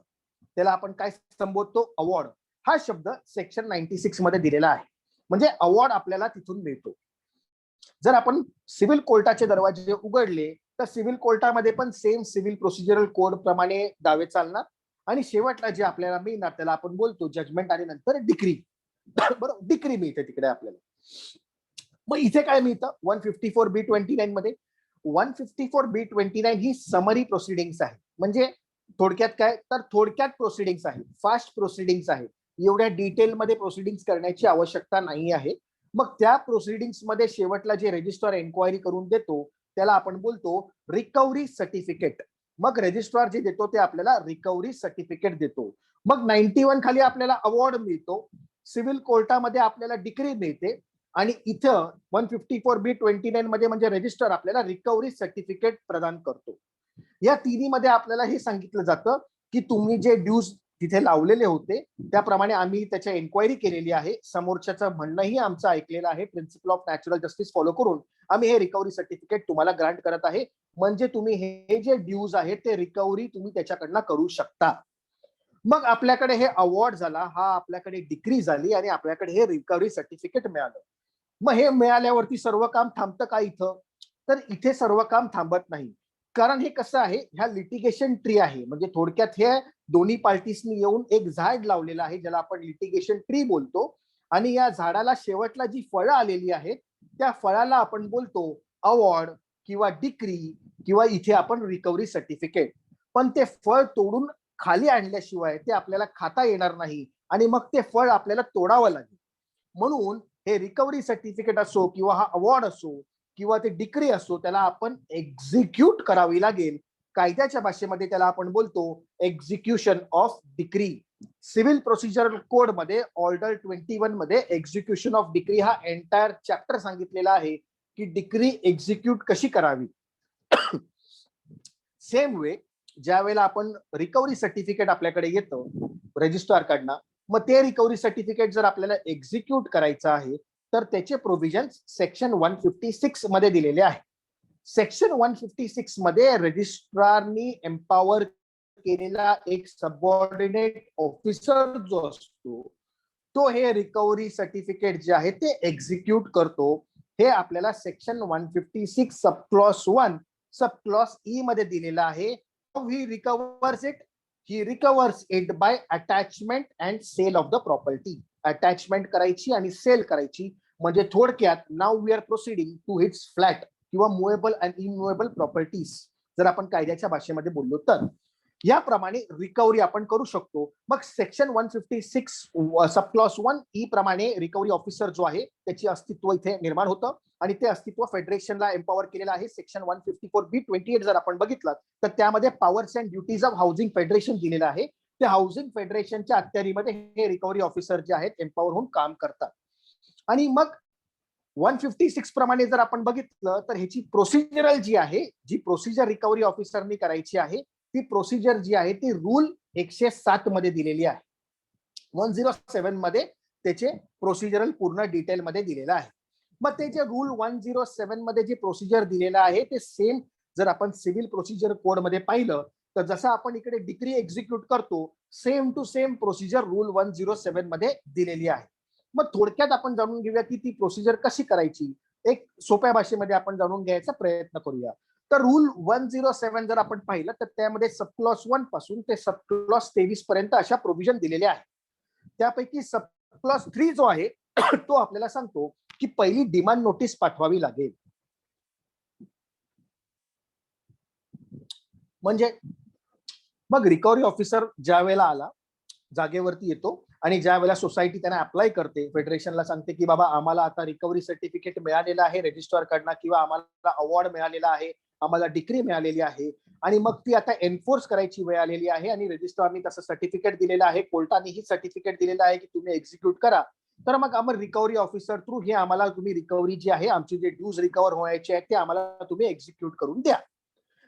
त्याला आपण काय संबोधतो? अवॉर्ड. हा शब्द सेक्शन 96 मध्ये दिलेला आहे. म्हणजे अवॉर्ड आपल्याला तिथून मिळतो. जर आपण सिव्हिल कोर्टाचे दरवाजे उघडले तर सिव्हिल कोर्टामध्ये पण सेम सिव्हिल प्रोसिजरल कोड प्रमाणे दावे चालणार आणि शेवटला जे आपल्याला मिळणार त्याला आपण बोलतो जजमेंट आणि नंतर डिक्री. बरोबर, डिक्री मिळते तिकडे आपल्याला. मग इथे काय मिळतं 154B29 मध्ये? 154B29 ही समरी प्रोसिडिंग्स आहे. म्हणजे थोडक्यात काय तर थोडक्यात प्रोसिडिंग्स आहे, फास्ट प्रोसिडिंग्स आहे. एवढ्या डिटेलमध्ये प्रोसिडिंग्स करण्याची आवश्यकता नाही आहे. मग त्या प्रोसिडिंग्स मध्ये शेवटला जे रजिस्ट्रार एन्क्वायरी करून देतो त्याला आपण बोलतो रिकव्हरी सर्टिफिकेट. मग रजिस्ट्रार जे देतो ते आपल्याला रिकव्हरी सर्टिफिकेट देतो. मग 91 खाली आपल्याला अवॉर्ड मिळतो, सिव्हिल कोर्टामध्ये आपल्याला डिक्री मिळते आणि इथं 154B29 मध्ये म्हणजे रजिस्टर आपल्याला रिकव्हरी सर्टिफिकेट प्रदान करतो. या तिन्ही मध्ये आपल्याला हे सांगितलं जातं की तुम्ही जे ड्यूज तिथे लावलेले होते त्याप्रमाणे आम्ही त्याच्या एन्क्वायरी केलेली आहे, समोरच्याचं म्हणणंही आमचं ऐकलेलं आहे, principle of natural justice follow करून आम्ही हे रिकव्हरी सर्टिफिकेट तुम्हाला ग्रांट करत आहे. म्हणजे तुम्ही हे जे ड्यूज आहेत ते रिकव्हरी तुम्ही त्याच्याकडनं करू शकता. मग आपल्याकडे हे अवॉर्ड झाला, हा आपल्याकडे डिक्री झाली आणि आपल्याकडे हे रिकव्हरी सर्टिफिकेट मिळालं. मग हे मिळाल्यावरती सर्व काम थांबतं का इथं? तर इथे सर्व काम थांबत नाही. कारण हे कसं आहे, ह्या लिटिगेशन ट्री आहे. म्हणजे थोडक्यात हे दोन्ही पार्टीसनी येऊन एक झाड लावलेलं आहे ज्याला आपण लिटिगेशन ट्री बोलतो आणि या झाडाला शेवटला जी फळं आलेली आहेत त्या फळाला आपण बोलतो अवॉर्ड किंवा डिक्री किंवा इथे आपण रिकव्हरी सर्टिफिकेट. पण ते फळ तोडून खाली आणल्याशिवाय ते आपल्याला खाता येणार नाही आणि मग ते फळ आपल्याला तोडावं लागेल. म्हणून हे रिकव्हरी सर्टिफिकेट असो किंवा हा अवॉर्ड असो किंवा ते डिक्री असो त्याला आपण एक्झिक्यूट करावी लागेल. कायद्याच्या भाषेमध्ये त्याला आपण बोलतो execution of decree. Civil procedure code मध्ये ऑर्डर 21 मध्ये एक्झिक्युशन ऑफ डिक्री हा एंटायर चॅप्टर सांगितलेला आहे की डिक्री एक्झिक्यूट कशी करावी. सेम वे ज्या वेळेला आपण रिकव्हरी सर्टिफिकेट आपल्याकडे येतं रजिस्ट्रार कडनं, मग ते रिकव्हरी सर्टिफिकेट जर आपल्याला एक्झिक्यूट करायचं आहे तर त्याचे प्रोव्हिजन सेक्शन 156 मध्ये दिलेले आहे. सेक्शन 156 मध्ये रजिस्ट्रारनी एम्पॉवर केलेला एक सबऑर्डिनेट ऑफिसर जो असतो तो हे रिकव्हरी सर्टिफिकेट जे आहे ते एक्झिक्यूट करतो. हे आपल्याला section 156 sub clause 1 sub clause e मध्ये दिलेलं आहे. He recovers it by attachment and sale of the property. Attachment करायची आणि सेल करायची. म्हणजे थोडक्यात now we are proceeding to its flat किंवा मुवेबल अँड इनमुवेबल प्रॉपर्टीज जर आपण कायद्याच्या भाषेमध्ये बोललो तर याप्रमाणे रिकव्हरी आपण करू शकतो. मग सेक्शन 156 सब क्लॉज 1 ई प्रमाणे रिकव्हरी ऑफिसर जो आहे त्याचे अस्तित्व इथे निर्माण होतं आणि ते अस्तित्व फेडरेशनला एम्पॉवर केलेलं आहे. सेक्शन 154B28 जर आपण बघितलं तर त्यामध्ये powers and duties of housing federation दिलेलं आहे. ते हाऊसिंग फेडरेशनच्या अखत्यारीमध्ये हे रिकव्हरी ऑफिसर जे आहेत एम्पॉवर होऊन काम करतात. आणि मग 156 प्रमाणे जर आपण बघितलं तर ह्याची प्रोसिजरल जी आहे, जी प्रोसिजर रिकव्हरी ऑफिसरनी करायची आहे ती प्रोसिजर जी आहे ती रूल 107 मध्ये दिलेली आहे. 107 मध्ये त्याचे प्रोसिजरल पूर्ण डिटेल मध्ये दिलेलं आहे. मग ते जे रूल 107 मध्ये जे प्रोसिजर दिलेलं आहे ते सेम जर आपण सिव्हिल प्रोसिजर कोड मध्ये पाहिलं तर जसं आपण इकडे डिक्री एक्झिक्यूट करतो same to same procedure rule 107 मध्ये दिलेली आहे. मग थोडक्यात आपण जाणून घेऊया की ती प्रोसिजर कशी करायची. एक सोप्या भाषेमध्ये आपण जाणून घ्यायचा प्रयत्न करूया. तर रूल 107 जर आपण पाहिलं तर त्यामध्ये सबक्लॉज 1 पासून ते सबक्लॉज 23 पर्यंत अशा प्रोव्हिजन दिलेल्या आहेत. त्यापैकी सबक्लॉज 3 जो आहे तो आपल्याला सांगतो की पहिली डिमांड नोटीस पाठवावी लागेल. म्हणजे मग रिकव्हरी ऑफिसर ज्या वेळेला आला जागेवरती येतो आणि ज्या वेळेला सोसायटी त्यांना अप्लाय करते, फेडरेशनला सांगते की बाबा आम्हाला आता रिकव्हरी सर्टिफिकेट मिळालेलं आहे रजिस्ट्रार कडनं, किंवा आम्हाला अवॉर्ड मिळालेला आहे, आम्हाला डिग्री मिळालेली आहे, आणि मग ती आता एन्फोर्स करायची वेळ आलेली आहे, आणि रजिस्ट्रारनी तसं सर्टिफिकेट दिलेलं आहे, कोर्टानेही सर्टिफिकेट दिलेलं आहे की तुम्ही एक्झिक्यूट करा. तर मग आम्हाला रिकव्हरी ऑफिसर थ्रू हे आम्हाला तुम्ही रिकव्हरी जी आहे, आमची जे ड्यूज रिकव्हर व्हायचे आहेत ते आम्हाला तुम्ही एक्झिक्यूट करून द्या.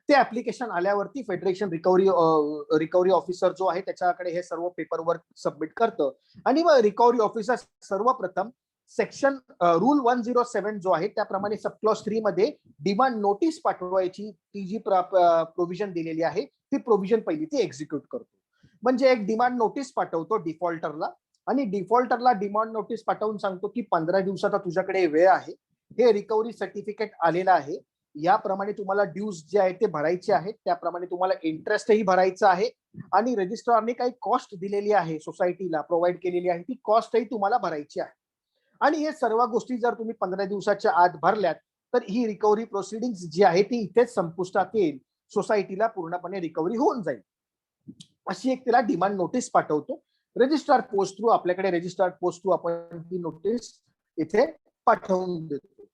ते ऍप्लिकेशन आल्यावरती फेडरेशन रिकव्हरी ऑफिसर जो आहे त्याच्याकडे हे सर्व पेपर वर्क सबमिट करतं, आणि मग रिकव्हरी ऑफिसर सर्वप्रथम सेक्शन रूल 107 जो आहे त्याप्रमाणे सब क्लॉज 3 मध्ये डिमांड नोटीस पाठवायची, ती जी प्रोव्हिजन दिलेली आहे ती प्रोव्हिजन पहिली ती एक्झिक्यूट करतो. म्हणजे एक डिमांड नोटीस पाठवतो डिफॉल्टरला, आणि डिफॉल्टरला डिमांड नोटीस पाठवून सांगतो की 15 दिवसाचा तुझ्याकडे वेळ आहे, हे रिकव्हरी सर्टिफिकेट आलेलं आहे, याप्रमाणे तुम्हाला ड्यूज जे आहे ते भरायचे आहेत, त्याप्रमाणे तुम्हाला इंटरेस्टही भरायचा आहे, आणि रजिस्ट्रारने काही कॉस्ट दिलेली आहे सोसायटीला प्रोव्हाइड केलेली आहे, ती कॉस्टही तुम्हाला भरायची आहे. आणि हे सर्व गोष्टी जर तुम्ही 15 दिवसाच्या आत भरल्यात तर ही रिकव्हरी प्रोसिडिंग्स जी आहे ती इथेच संपुष्टात येईल, सोसायटीला पूर्णपणे रिकव्हरी होऊन जाईल. अशी एक तिला डिमांड नोटीस पाठवतो रजिस्ट्रार पोस्ट थ्रू. आपल्याकडे रजिस्ट्रार पोस्ट थ्रू आपण ती नोटीस इथे पाठवून देतो.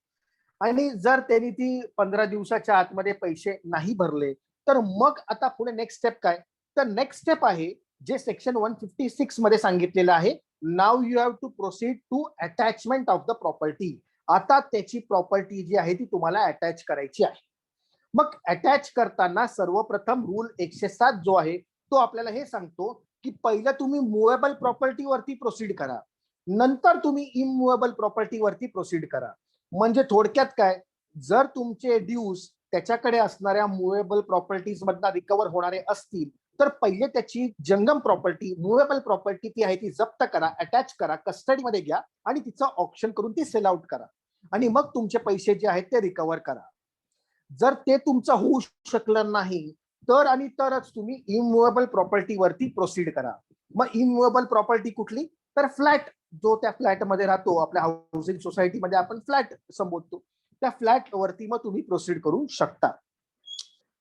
आणि जर त्यांनी ती 15 दिवसाच्या आतमध्ये पैसे नाही भरले तर मग आता पुढे नेक्स्ट स्टेप काय? तर नेक्स्ट स्टेप आहे जे सेक्शन 156 मध्ये सांगितलेलं आहे, now you have to proceed to attachment of the property. आता त्याची प्रॉपर्टी जी आहे ती तुम्हाला अटॅच करायची आहे. मग अटॅच करताना सर्वप्रथम रूल 107 जो आहे तो आपल्याला हे सांगतो की पहिलं तुम्ही मुवेबल प्रॉपर्टी वरती प्रोसीड करा, नंतर तुम्ही इममुवेबल प्रॉपर्टी वरती प्रोसीड करा. म्हणजे थोडक्यात काय, जर तुमचे ड्यूज त्याच्याकडे असणाऱ्या मुवेबल प्रॉपर्टीज मधनं रिकव्हर होणारे असतील तर पहिले त्याची जंगम प्रॉपर्टी, मुवेबल प्रॉपर्टी ती आहे ती जप्त करा, अटॅच करा, कस्टडीमध्ये घ्या, आणि तिचं ऑप्शन करून ती सेल आउट करा, आणि मग तुमचे पैसे जे आहेत ते रिकव्हर करा. जर ते तुमचं होऊ शकलं नाही तर आणि तरच तुम्ही इममुवेबल प्रॉपर्टी वरती प्रोसीड करा. मग इममुवेबल प्रॉपर्टी कुठली? तर फ्लॅट, जो त्या फ्लॅटमध्ये राहतो, आपल्या हाऊसिंग सोसायटीमध्ये आपण फ्लॅट संबोधतो, त्या फ्लॅट वरती मग तुम्ही प्रोसीड करू शकता.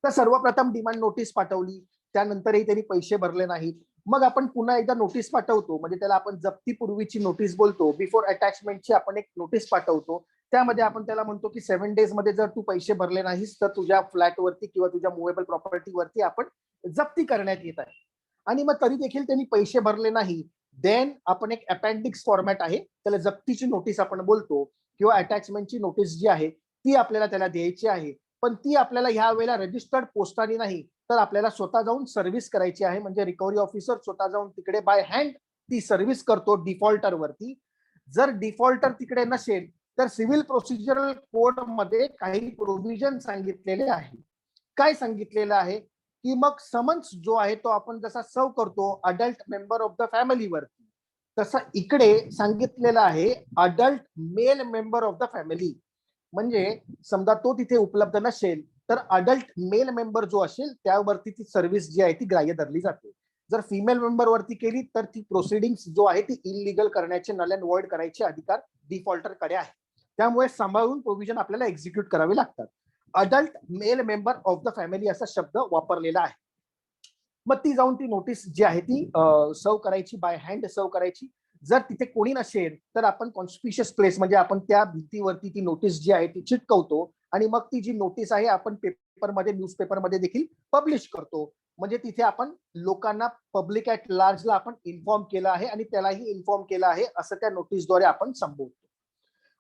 तर सर्वप्रथम डिमांड नोटीस पाठवली, त्यानंतरही त्यांनी पैसे भरले नाहीत, मग आपण पुन्हा एकदा नोटीस पाठवतो, म्हणजे त्याला आपण जप्तीपूर्वीची नोटीस बोलतो, बिफोर अटॅचमेंटची आपण एक नोटीस पाठवतो. त्यामध्ये आपण त्याला म्हणतो की 7 डेज मध्ये जर तू पैसे भरले नाहीस तर तुझ्या फ्लॅटवरती किंवा तुझ्या मुवेबल प्रॉपर्टीवरती आपण जप्ती करण्यात येत आहे. आणि मग तरी देखील त्यांनी पैसे भरले नाही, देन आपण एक अपेंडिक्स फॉर्मॅट आहे, त्याला जप्तीची नोटीस आपण बोलतो, किंवा अटॅचमेंटची नोटीस जी आहे ती आपल्याला त्याला द्यायची आहे. पण ती आपल्याला ह्या वेळेला रजिस्टर्ड पोस्टाने नाही तर आपल्याला स्वतः जाऊन सर्व्हिस करायची आहे. म्हणजे रिकव्हरी ऑफिसर स्वतः जाऊन तिकडे बाय हँड ती सर्व्हिस करतो डिफॉल्टर वरती. जर डिफॉल्टर तिकडे नसेल तर सिव्हिल प्रोसिजरल कोड मध्ये काही प्रोव्हिजन सांगितलेले आहे. काय सांगितलेलं आहे की मग समन्स जो आहे तो आपण जसा सर्व करतो adult member of the family वरती, तसं इकडे सांगितलेलं आहे adult male member of the family. म्हणजे समजा तो तिथे उपलब्ध नसेल तर अडल्ट मेल मेंबर जो असेल त्यावरती ती सर्व्हिस जी आहे ती ग्राह्य धरली जाते. जर फिमेल मेंबर वरती केली तर ती प्रोसिडिंग्स जो आहे ती इलिगल करण्याचे, नल अँड वॉइड करायचे अधिकार डिफॉल्टर कडे आहे. त्यामुळे सांभाळून प्रोव्हिजन आपल्याला एक्झिक्यूट करावे लागतात. Adult male member of the family असा शब्द वापरलेला आहे. मग ती जाऊन ती नोटीस जी आहे ती सर्व करायची, बाय हँड सर्व करायची. जर तिथे कोणी नसेल तर आपण कॉन्स्पिशियस प्लेस, म्हणजे आपण त्या भिंतीवरती ती नोटीस जी आहे ती चिटकवतो, आणि मग ती जी नोटीस आहे आपण पेपरमध्ये, न्यूजपेपरमध्ये देखील पब्लिश करतो. म्हणजे तिथे आपण लोकांना, पब्लिक ऍट लार्जला आपण इन्फॉर्म केलं आहे आणि त्यालाही इन्फॉर्म केलं आहे असं त्या नोटीसद्वारे आपण संबोधतो.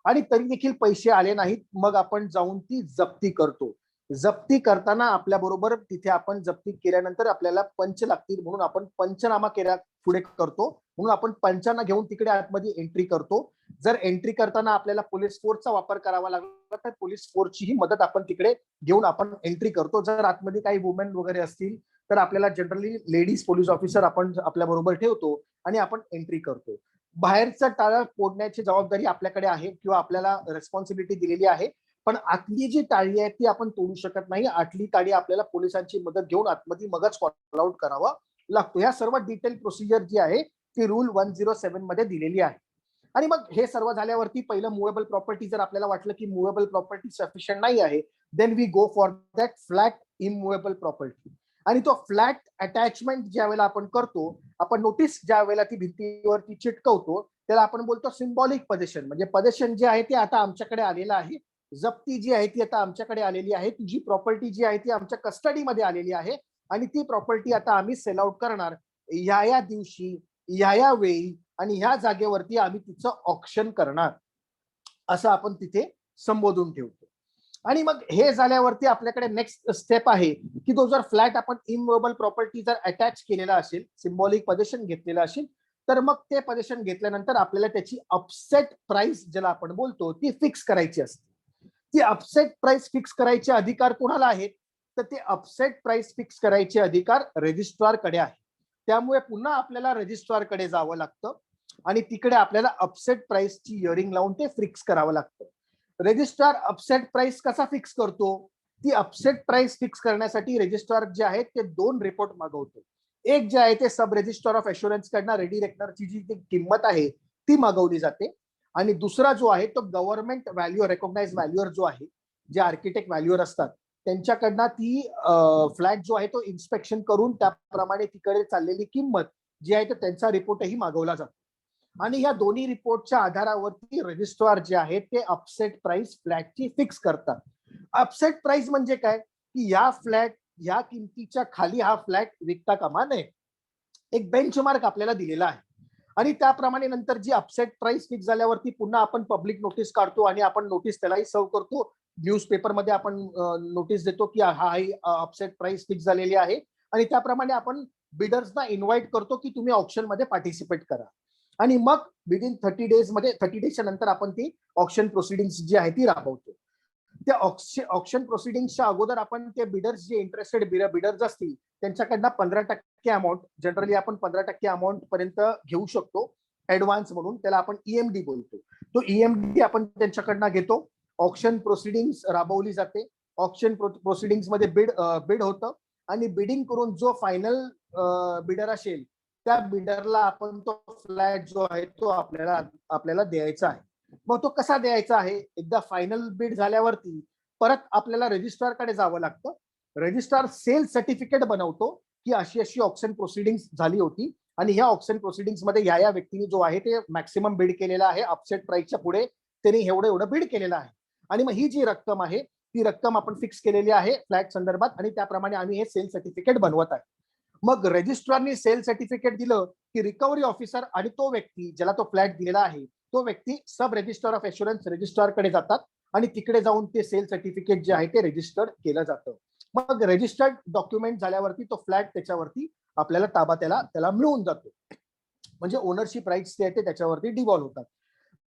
आणि तरी देखील पैसे आले नाहीत, मग आपण जाऊन ती जप्ती करतो. जप्ती करताना आपल्या बरोबर तिथे आपण जप्ती केल्यानंतर आपल्याला पंच लागतील, म्हणून आपण पंचनामा केला पुढे करतो, म्हणून आपण पंचांना घेऊन तिकडे आतमध्ये एंट्री करतो. जर एंट्री करताना आपल्याला पोलीस फोर्सचा वापर करावा लागला तर पोलीस फोर्सचीही मदत आपण तिकडे घेऊन आपण एंट्री करतो. जर आतमध्ये काही वुमेन वगैरे असतील तर आपल्याला जनरली लेडीज पोलीस ऑफिसर आपण आपल्या बरोबर ठेवतो आणि आपण एंट्री करतो. बाहेरचा टाळा फोडण्याची जबाबदारी आपल्याकडे आहे किंवा आपल्याला रिस्पॉन्सिबिलिटी दिलेली आहे, पण आतली जी टाळी आहे ती आपण तोडू शकत नाही. आतली टाळी आपल्याला पोलिसांची मदत घेऊन आतमध्ये मगच कॉल आउट करावा लागतो. ह्या सर्व डिटेल प्रोसिजर जी आहे ती रूल 107 मध्ये दिलेली आहे. आणि मग हे सर्व झाल्यावरती पहिलं मुवेबल प्रॉपर्टी, जर आपल्याला वाटलं की मुवेबल प्रॉपर्टी सफिशियंट नाही आहे, then we go for that flat immovable property. आणि तो फ्लॅट अटॅचमेंट ज्या वेळेला आपण करतो, आपण नोटीस ज्या वेळेला ती भिंतीवरती चिटकवतो, त्याला आपण बोलतो सिम्बॉलिक पजेशन. म्हणजे पजेशन जे आहे ते आता आमच्याकडे आलेलं आहे, जप्ती जी आहे ती आता आमच्याकडे आलेली आहे, तुझी प्रॉपर्टी जी आहे ती आमच्या कस्टडीमध्ये आलेली आहे आणि ती प्रॉपर्टी आता आम्ही सेल आउट करणार या दिवशी, या वेळी आणि ह्या जागेवरती आम्ही तिचं ऑक्शन करणार, असं आपण तिथे संबोधून ठेवतो. आणि मग हे झाल्यावरती आपल्याकडे नेक्स्ट स्टेप आहे की तो जर फ्लॅट आपण इमूव्हेबल प्रॉपर्टी जर अटॅच केलेला असेल, सिम्बॉलिक पजेशन घेतलेलं असेल, तर मग ते पजेशन घेतल्यानंतर आपल्याला त्याची अपसेट प्राइस ज्याला आपण बोलतो ती फिक्स करायची असते. ती अपसेट प्राइस फिक्स करायचे अधिकार कोणाला आहेत? तर ते अपसेट प्राइस फिक्स करायचे अधिकार रजिस्ट्रारकडे आहे. त्यामुळे पुन्हा आपल्याला रजिस्ट्रारकडे जावं लागतं आणि तिकडे आपल्याला अपसेट प्राइसची हिअरिंग लावून ते फिक्स करावं लागतं. रजिस्ट्रार अपसेट प्राइस कसा फिक्स करतो? ती अपसेट प्राइस फिक्स करण्यासाठी रजिस्ट्रार जे आहेत ते 2 रिपोर्ट मागवतो. एक जे आहे ते सब रजिस्ट्रार ऑफ एश्युरन्स कडनं रेडी रेकनरची जी किंमत आहे ती मागवली जाते आणि दुसरा जो आहे तो गव्हर्नमेंट व्हॅल्यू रेकॉग्नाइज व्हॅल्युअर जो आहे, जे आर्किटेक्ट व्हॅल्युअर असतात त्यांच्याकडनं ती फ्लॅट जो आहे तो इन्स्पेक्शन करून त्याप्रमाणे तिकडे चाललेली किंमत जी आहे त्यांचा रिपोर्टही मागवला जातो. आणि या दोन्ही रिपोर्टच्या आधारावरती रजिस्ट्रार जे आहेत ते अपसेट प्राइस फ्लॅटची फिक्स करतात. अपसेट प्राइस म्हणजे काय की या किमतीच्या खाली हा फ्लॅट विकता कामा नये, एक बेंचमार्क आपल्याला दिलेला आहे. आणि त्याप्रमाणे नंतर जी अपसेट प्राइस फिक्स झाल्यावरती पुन्हा आपण पब्लिक नोटीस काढतो आणि आपण नोटीस त्यालाही सर्व करतो. न्यूजपेपरमध्ये आपण नोटीस देतो की हा ही अपसेट प्राइस फिक्स झालेली आहे आणि त्याप्रमाणे आपण बिडर्सना इन्व्हाइट करतो की तुम्ही ऑप्शन मध्ये पार्टिसिपेट करा. आणि मग विदिन 30 डेज मध्ये 30 डेजच्या नंतर आपण ती ऑप्शन प्रोसिडिंग्स जी आहे ती राबवतो. त्या ऑप्शन प्रोसिडिंग्सच्या अगोदर आपण ते बिडर्स जे इंटरेस्टेड बिडर्स असतील त्यांच्याकडनं 15% अमाऊंट, जनरली आपण 15% अमाऊंट पर्यंत घेऊ शकतो ऍडव्हान्स म्हणून, त्याला आपण ईएमडी बोलतो. तो ईएमडी आपण त्यांच्याकडनं घेतो. ऑप्शन प्रोसिडिंग्स राबवली जाते. ऑप्शन प्रोसिडिंग्स मध्ये बिड होतं आणि बिडिंग करून जो फायनल बिडर असेल त्या बिल्डरला आपण तो फ्लॅट जो आहे तो आपल्याला द्यायचा आहे. मग तो कसा द्यायचा आहे? एकदा फायनल बिड झाल्यावरती परत आपल्याला रजिस्ट्रारकडे जावं लागतं. रजिस्ट्रार सेल सर्टिफिकेट बनवतो की अशी अशी ऑप्शन प्रोसिडिंग्स झाली होती आणि ह्या ऑप्शन प्रोसिडिंग्स मध्ये या व्यक्तीने जो आहे ते मॅक्सिमम बिड केलेला आहे, अपसेट प्राइसच्या पुढे त्यांनी एवढं बिड केलेलं आहे आणि मग ही जी रक्कम आहे ती रक्कम आपण फिक्स केलेली आहे फ्लॅट संदर्भात आणि त्याप्रमाणे आम्ही हे सेल सर्टिफिकेट बनवत आहे. मग रजिस्ट्रारनी सेल सर्टिफिकेट दिलं की रिकव्हरी ऑफिसर आणि तो व्यक्ती ज्याला तो फ्लॅट दिलेला आहे तो व्यक्ती सब रजिस्ट्रार ऑफ एश्युरन्स रजिस्ट्रारकडे जातात आणि तिकडे जाऊन ते सेल सर्टिफिकेट जे आहे ते रजिस्टर्ड केलं जातं. मग रजिस्टर्ड डॉक्युमेंट झाल्यावरती तो फ्लॅट त्याच्यावरती आपल्याला ताबा त्याला मिळून जातो. म्हणजे ओनरशिप राईट्स जे आहे ते त्याच्यावरती डिव्हॉल्व होतात.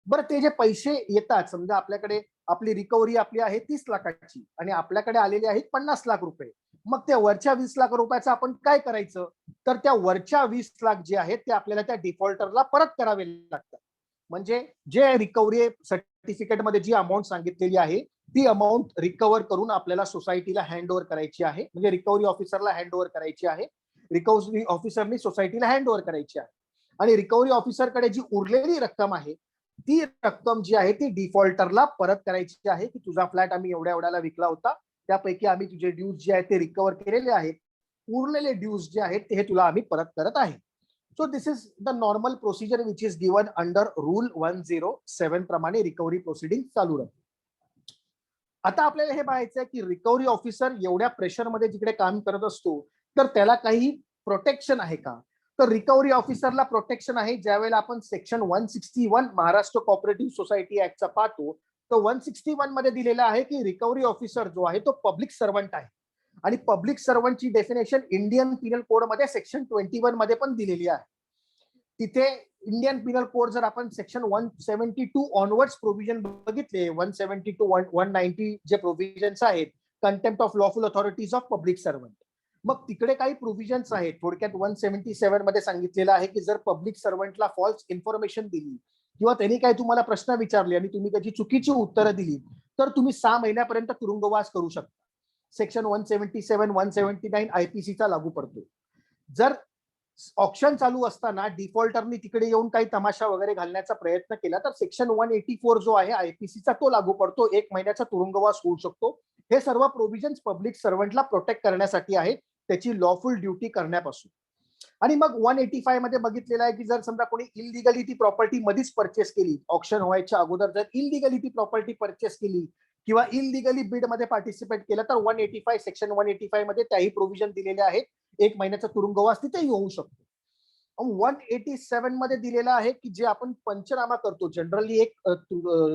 बरं, ते जे पैसे येतात, समजा आपल्याकडे आपली रिकव्हरी आपली आहे 30 लाखाची आणि आपल्याकडे आलेले आहेत 50 लाख रुपये. मग त्या वरच्या 20 लाख रुपयाचं आपण काय करायचं? तर त्या वरच्या 20 लाख जे आहेत ते आपल्याला त्या डिफॉल्टरला परत करावे लागतात. म्हणजे जे रिकव्हरी सर्टिफिकेट मध्ये जी अमाऊंट सांगितलेली आहे ती अमाऊंट रिकव्हर करून आपल्याला सोसायटीला हँड ओव्हर करायची आहे. म्हणजे रिकव्हरी ऑफिसरला हँड ओव्हर करायची आहे. रिकव्हरी ऑफिसरनी सोसायटीला हँड ओव्हर करायची आहे आणि रिकव्हरी ऑफिसरकडे जी उरलेली रक्कम आहे ती रक्कम जी आहे ती डिफॉल्टरला परत करायची आहे की तुझा फ्लॅट आम्ही एवढ्याला विकला होता, त्यापैकी आम्ही तुझे ड्यूज जे आहेत ते रिकव्हर केलेले आहेत, उरलेले ड्यूज जे आहेत ते हे तुला आम्ही परत करत आहे. So this is the normal procedure which is given under rule 107 प्रमाणे रिकव्हरी प्रोसिडिंग चालू राहते. आता आपल्याला हे पाहायचं आहे की रिकव्हरी ऑफिसर एवढ्या प्रेशरमध्ये जिकडे काम करत असतो तर त्याला काही प्रोटेक्शन आहे का? तर रिकव्हरी ऑफिसरला प्रोटेक्शन आहे. ज्यावेळेला आपण सेक्शन 161 महाराष्ट्र कोऑपरेटिव्ह सोसायटी ऍक्टचा पाहतो तर 161 मध्ये दिलेला आहे की रिकव्हरी ऑफिसर जो आहे तो पब्लिक सर्वंट आहे आणि पब्लिक सर्वंटची डेफिनेशन इंडियन पिनल कोड मध्ये सेक्शन 21 मध्ये पण दिलेली आहे. तिथे इंडियन पिनल कोड जर आपण सेक्शन 172 ऑनवर्ड्स प्रोव्हिजन बघितले, 170 टू 190 जे प्रोव्हिजन्स आहेत, contempt of lawful authorities of public servant, मग तिकडे काही प्रोव्हिजन्स आहेत. थोडक्यात 177 मध्ये सांगितलेलं आहे की जर पब्लिक सर्वंटला फॉल्स इन्फॉर्मेशन दिली किंवा त्यांनी काही तुम्हाला प्रश्न विचारले आणि तुम्ही त्याची चुकीची उत्तरं दिली तर तुम्ही 6 महिन्यापर्यंत तुरुंगवास करू शकता. सेक्शन 177 179 आयपीसीचा लागू पडतो. जर ऑप्शन चालू असताना डिफॉल्टरनी तिकडे येऊन काही तमाशा वगैरे घालण्याचा प्रयत्न केला तर सेक्शन 184 जो आहे आयपीसीचा तो लागू पडतो. 1 महिन्याचा तुरुंगवास होऊ शकतो. हे सर्व प्रोव्हिजन्स पब्लिक सर्वंटला प्रोटेक्ट करण्यासाठी आहे. त्याची लॉफुल ड्युटी करण्यापासून. आणि मग 185 मध्ये बघितलेलं आहे की जर समजा कोणी इलिगली ती प्रॉपर्टी मध्येच परचेस केली, ऑप्शन व्हायच्या अगोदर जर इलिगली ती प्रॉपर्टी परचेस केली किंवा इलिगली बिड मध्ये पार्टिसिपेट केलं तर 185 सेक्शन 185 मध्ये त्याही प्रोव्हिजन दिलेले आहेत. 1 महिन्याचा तुरुंगवास तिथेही होऊ शकतो. 187 मध्ये दिलेलं आहे की जे आपण पंचनामा करतो, जनरली एक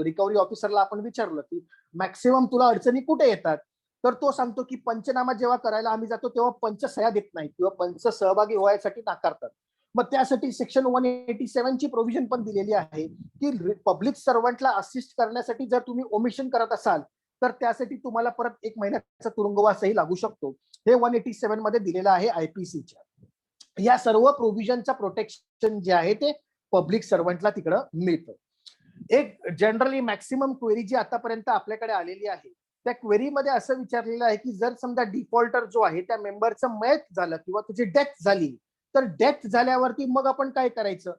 रिकव्हरी ऑफिसरला आपण विचारलं की मॅक्सिमम तुला अडचणी कुठे येतात, तर तो सांगतो की पंचनामा जेव्हा करायला आम्ही जातो तेव्हा पंच सह्या देत नाहीत किंवा पंच सहभागी व्हायसाठी नाकारतात. मग त्यासाठी सेक्शन 187 ची प्रोव्हिजन पण दिलेली आहे की पब्लिक सर्वंटला असिस्ट करण्यासाठी जर तुम्ही ओमिशन करत असाल तर त्यासाठी तुम्हाला परत 1 महिन्याचा तुरुंगवासही लागू शकतो. हे 187 मध्ये दिलेलं आहे आयपीसीच्या. या सर्व प्रोव्हिजनचं प्रोटेक्शन जे आहे ते पब्लिक सर्वंटला तिकडं मिळतं. एक जनरली मॅक्सिमम क्वेरी जी आतापर्यंत आपल्याकडे आलेली आहे त्या क्वेरीमध्ये असं विचारलेलं आहे की जर समजा डिफॉल्टर जो आहे त्या मेंबरचं मयत झालं किंवा त्याची डेथ झाली तर डेथ झाल्यावरती मग आपण काय करायचं.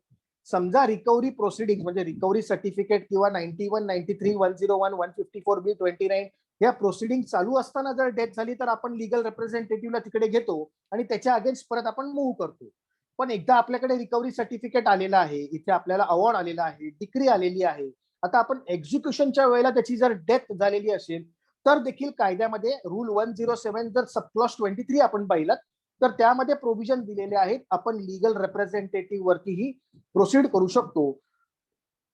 समजा रिकव्हरी प्रोसिडिंग म्हणजे रिकव्हरी सर्टिफिकेट किंवा 91, 93, 101, 154B, 29 या प्रोसिडिंग चालू असताना जर डेथ झाली तर आपण लिगल रिप्रेझेंटेटिव्हला तिकडे घेतो आणि त्याच्या अगेन्स्ट परत आपण मूव्ह करतो. पण एकदा आपल्याकडे रिकव्हरी सर्टिफिकेट आलेलं आहे, इथे आपल्याला अवॉर्ड आलेला आहे, डिक्री आलेली आहे, आता आपण एक्झिक्युशनच्या वेळेला त्याची जर डेथ झालेली असेल तर देखील कायद्यामध्ये रूल 107 जर सबक्लॉज 23 आपण पाहिलात तर त्यामध्ये प्रोव्हिजन दिलेले आहेत. आपण लिगल रिप्रेझेंटेटिव्ह वरतीही प्रोसीड करू शकतो.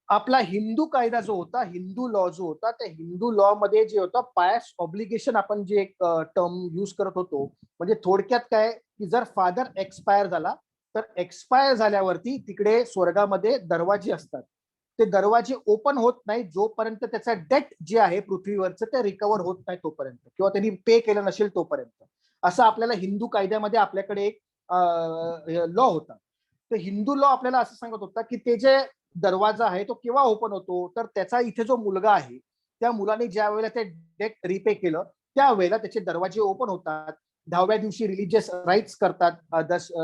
आपला हिंदू कायदा जो होता, हिंदू लॉ जो होता, त्या हिंदू लॉ मध्ये जे होतं पायस ऑब्लिगेशन आपण जे एक टर्म यूज करत होतो, म्हणजे थोडक्यात काय की जर फादर एक्सपायर झाला तर एक्सपायर झाल्यावरती तिकडे स्वर्गामध्ये दरवाजे असतात. ते दरवाजे ओपन होत नाही जोपर्यंत त्याचा डेट जे आहे पृथ्वीवरचं ते रिकव्हर होत नाही तोपर्यंत किंवा त्यांनी पे केलं नसेल तोपर्यंत. असं आपल्याला हिंदू कायद्यामध्ये आपल्याकडे एक लॉ होता. तर हिंदू लॉ आपल्याला असं सांगत होता की ते जे दरवाजा आहे तो केव्हा ओपन होतो तर त्याचा इथे जो मुलगा आहे त्या मुलाने ज्या वेळेला ते डेट रिपे केलं त्यावेळेला त्याचे दरवाजे ओपन होतात. 10व्या दिवशी रिलिजियस राईट्स करतात,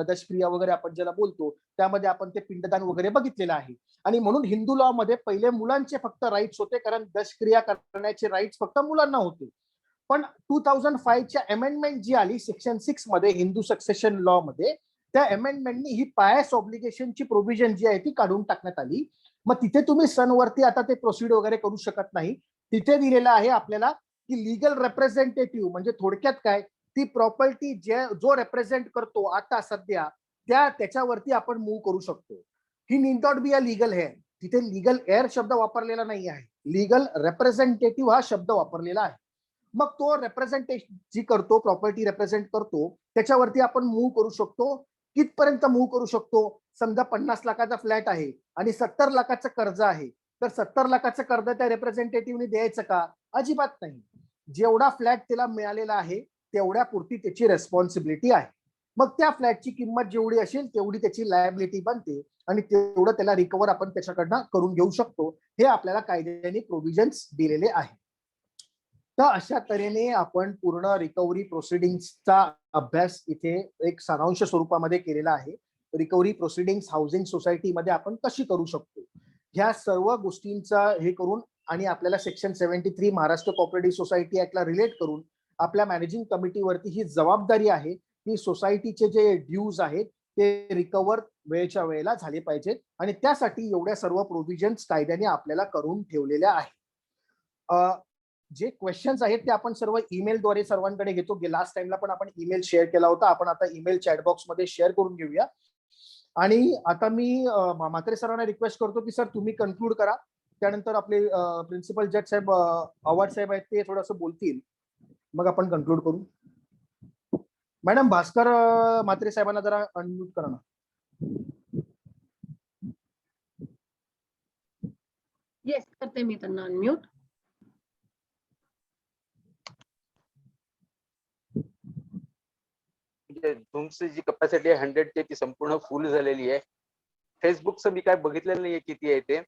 दशक्रिया वगैरे आपण ज्याला बोलतो त्यामध्ये आपण ते पिंडदान वगैरे बघितलेलं आहे. आणि म्हणून हिंदू लॉ मध्ये पहिले मुलांचे फक्त राईट्स होते कारण दशक्रिया करण्याचे राईट्स फक्त मुलांना होते. पण 2005 च्या अमेंडमेंट जी आली सेक्शन 6 मध्ये हिंदू सक्सेशन लॉ मध्ये त्या अमेंडमेंटनी ही पायस ऑब्लिगेशनची प्रोव्हिजन जी आहे ती काढून टाकण्यात आली. मग तिथे तुम्ही सनवरती आता ते प्रोसीड वगैरे करू शकत नाही. तिथे दिलेलं आहे आपल्याला की लिगल रिप्रेझेंटेटिव्ह म्हणजे थोडक्यात काय ती प्रॉपर्टी जो रिप्रेझेंट करतो आता सध्या त्याच्यावरती आपण मूव्ह करू शकतो. He need not be a legal heir. तिथे लिगल एअर शब्द वापरलेला नाही आहे, लिगल रिप्रेझेंटेटिव्ह हा शब्द वापरलेला आहे. मग तो रिप्रेझेंटेशन जी करतो प्रॉपर्टी रिप्रेझेंट करतो त्याच्यावरती आपण मूव्ह करू शकतो. कितपर्यंत मूव्ह करू शकतो. समजा 50 लाखाचा फ्लॅट आहे आणि 70 लाखाचं कर्ज आहे तर 70 लाखाचं कर्ज त्या रिप्रेझेंटेटिव्हने द्यायचं का. अजिबात नाही. जेवढा फ्लॅट त्याला मिळालेला आहे तेवढ्या पुरती त्याची रेस्पॉन्सिबिलिटी आहे. मग त्या फ्लॅटची किंमत जेवढी असेल तेवढी त्याची लायबिलिटी बनते आणि तेवढं त्याला रिकव्हर आपण त्याच्याकडनं करून घेऊ शकतो. हे आपल्याला कायद्याने प्रोव्हिजन्स दिलेले आहे. तर अशा तऱ्हेने आपण पूर्ण रिकव्हरी प्रोसिडिंग्सचा अभ्यास इथे एक सारांश स्वरूपामध्ये केलेला आहे. रिकव्हरी प्रोसिडिंग्स हाऊसिंग सोसायटीमध्ये आपण कशी करू शकतो ह्या सर्व गोष्टींचा हे करून आणि आपल्याला सेक्शन 73 महाराष्ट्र कोऑपरेटिव्ह सोसायटी ऍक्टला रिलेट करून आपल्या मॅनेजिंग कमिटीवरती ही जबाबदारी आहे की सोसायटीचे जे ड्यूज आहेत ते रिकव्हर वेळेच्या वेळेला झाले पाहिजेत आणि त्यासाठी एवढ्या सर्व प्रोव्हिजन्स कायद्याने आपल्याला करून ठेवलेल्या आहेत. जे क्वेश्चन्स आहेत ते आपण सर्व ईमेलद्वारे सर्वांकडे घेतो. लास्ट टाइमला पण आपण ईमेल शेअर केला होता. आपण आता ईमेल चॅटबॉक्स मध्ये शेअर करून घेऊया. आणि आता मी म्हात्रे सरांना रिक्वेस्ट करतो की सर तुम्ही कन्क्लूड करा. त्यानंतर आपले प्रिन्सिपल जज साहेब आव्हाड साहेब आहेत ते थोडंसं बोलतील मग आपण कन्क्लूड करू. मॅडम भास्कर म्हात्रे साहेबांना जरा अनम्यूट करा ना. येस करते मी त्यांना अनम्यूट. तुमची जी कपॅसिटी आहे 100 ची ती संपूर्ण फुल झालेली आहे. फेसबुकचं मी काय बघितलेलं नाहीये किती आहे ते.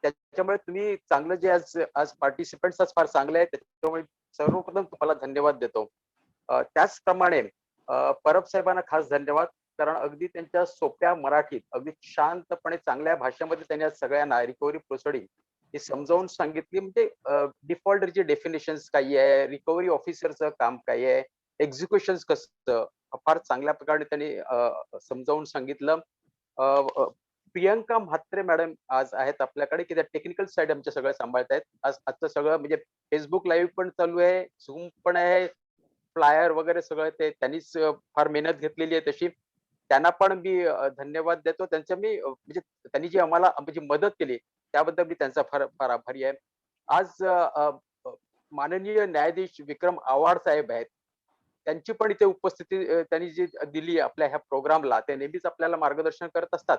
त्याच्यामुळे तुम्ही चांगलं जे आज पार्टिसिपंट्स फार चांगले आहेत त्याच्यामुळे सर्वप्रथम तुम्हाला धन्यवाद देतो. त्याचप्रमाणे परब साहेबांना खास धन्यवाद कारण अगदी त्यांच्या सोप्या मराठीत अगदी शांतपणे चांगल्या भाषेमध्ये त्यांनी आज सगळ्यांना रिकव्हरी प्रोसिडिंग हे समजावून सांगितली. म्हणजे डिफॉल्टरची डेफिनेशन्स काय आहे, रिकव्हरी ऑफिसरचं काम काय आहे, एक्झिक्युशन कसं फार चांगल्या प्रकारे त्यांनी समजावून सांगितलं. अ, अ, प्रियंका म्हात्रे मॅडम आज आहेत आपल्याकडे, की त्या टेक्निकल साइड आमच्या सगळं सांभाळतायत. आजचं सगळं म्हणजे Facebook लाईव्ह पण चालू आहे, Zoom पण आहे, फ्लायर वगैरे सगळं ते त्यांनीच फार मेहनत घेतलेली आहे तशी. त्यांना पण मी धन्यवाद देतो. त्यांचं मी म्हणजे त्यांनी जी आम्हाला म्हणजे मदत केली त्याबद्दल मी त्यांचा फार फार आभारी आहे. आज माननीय न्यायाधीश विक्रम आव्हाड साहेब आहेत. त्यांची पण इथे उपस्थिती त्यांनी जी दिली आपल्या ह्या प्रोग्रामला, ते नेहमीच आपल्याला मार्गदर्शन करत असतात.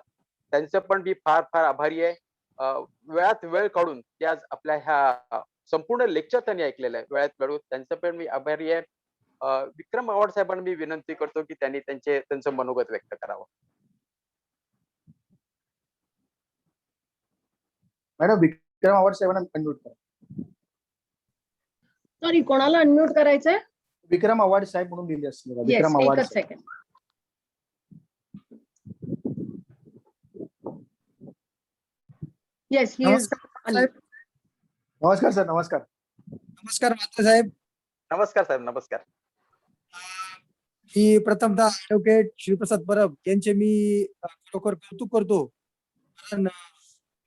त्यांचं पण मी फार फार आभारी आहे. अ, वेळात वेळ काढून ते आज आपल्या ह्या संपूर्ण लेक्चर त्यांनी ऐकलेलं आहे. वेळात वेळ त्यांचं पण मी आभारी आहे. विक्रम आव्हाड साहेबांना मी विनंती करतो, की त्यांनी त्यांचं मनोगत व्यक्त करावं. मॅडम विक्रम आव्हाड साहेबांना अनम्यूट करा. सॉरी, कोणाला अनम्यूट करायचंय? विक्रम आव्हाड साहेब म्हणून लिहिले असतील बघा. येस, विक्रम आव्हाड एकच साहेब. सेकंड. Yes, he is. नमस्कार सर. नमस्कार. नमस्कार म्हात्रे साहेब. नमस्कार साहेब, नमस्कार. मी प्रथमतः ॲडव्होकेट श्रीप्रसाद परब यांचे मी खरोखर कौतुक करतो. कारण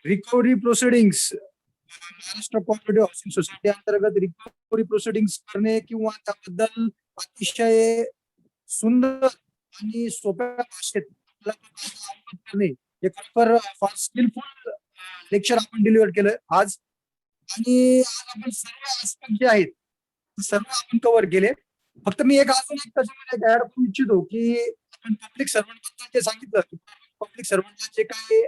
recovery proceedings Maharashtra cooperative housing society अंतर्गत रिकव्हरी प्रोसिडिंग्स करणे किंवा त्याबद्दल अतिशय सुंदर आणि सोप्या भाषेत अवगत करणे हे खरोखर फार स्किलफुल लेक्चर आपण डिलिव्हर केलं आज. आणि आज आपण सर्व आस्पेक्ट जे आहेत ते सर्व आपण कव्हर केले. फक्त मी अजून एक त्याच्यामध्ये ऍड करू इच्छितो की आपण पब्लिक सर्वंट बद्दल जे सांगितलं की पब्लिक सर्वंटला जे काही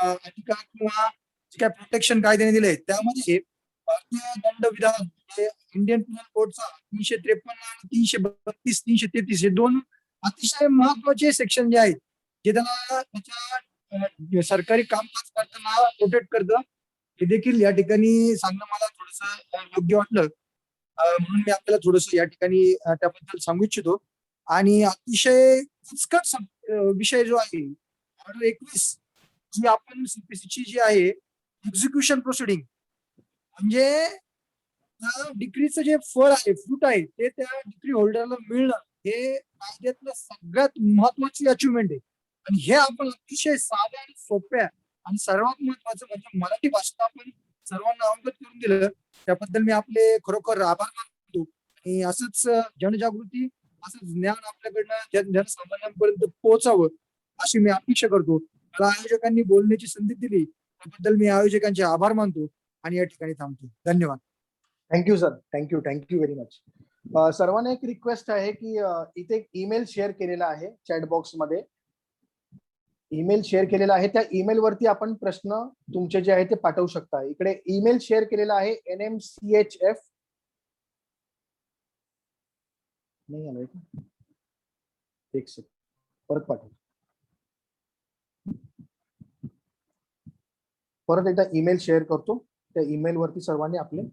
अधिकार किंवा जे काही प्रोटेक्शन कायद्याने दिले त्यामध्ये भारतीय दंडविधान इंडियन पिनल कोडचा 353 आणि 332 333 हे दोन अतिशय महत्वाचे सेक्शन जे आहेत जे त्याला त्याच्या सरकारी कामकाज करताना प्रोटेक्ट करतं, हे देखील या ठिकाणी सांगणं मला थोडंसं योग्य वाटलं. म्हणून मी आपल्याला थोडस या ठिकाणी त्याबद्दल सांगू इच्छितो. आणि अतिशय किचकट विषय जो आहे ऑर्डर 21 जी आपण सीपीसीची जी आहे एक्झिक्युशन प्रोसिडिंग, म्हणजे त्या डिग्रीचं जे फळ आहे, फ्रूट आहे, ते त्या डिग्री होल्डरला मिळणं हे कायद्यातलं सगळ्यात महत्वाची अचिव्हमेंट आहे. आणि हे आपण अतिशय साध्या आणि सोप्या आणि सर्वात महत्वाचं म्हणजे मराठी भाषेत आपण सर्वांना अवगत करून दिलं. त्याबद्दल मी आपले खरोखर आभार मानतो. आणि असंच जनजागृती, असंच ज्ञान आपल्याकडनं जनसामान्यांपर्यंत पोहोचावं अशी मी अपेक्षा करतो. मला आयोजकांनी बोलण्याची संधी दिली त्याबद्दल मी आयोजकांचे आभार मानतो आणि या ठिकाणी थांबतो. धन्यवाद. Thank you sir. Thank you very much. सर्वांना एक रिक्वेस्ट आहे की इथे एक ईमेल शेअर केलेला आहे चॅट बॉक्स मध्ये. ईमेल शेअर केलेला आहे, त्या ईमेल वरती आपण प्रश्न तुमचे जे आहे ते पाठवू शकता. इकडे ईमेल शेअर केलेला आहे NMCHF. नाही आलंय का? एक सेकंड, परत पाठव. परत एकदा ईमेल शेअर करतो. त्या ईमेल वरती सर्वांनी आपले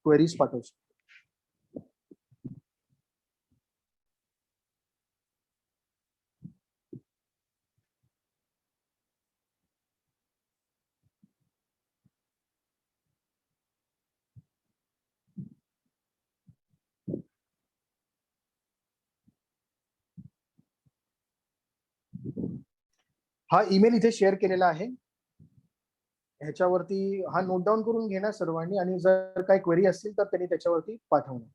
क्वेरीज पाठवू शकता. हा ईमेल इथे शेअर केलेला आहे. ह्याच्यावरती हा नोट डाऊन करून घेणार सर्वांनी आणि जर काही क्वेरी असतील तर त्यांनी त्याच्यावरती पाठवणार.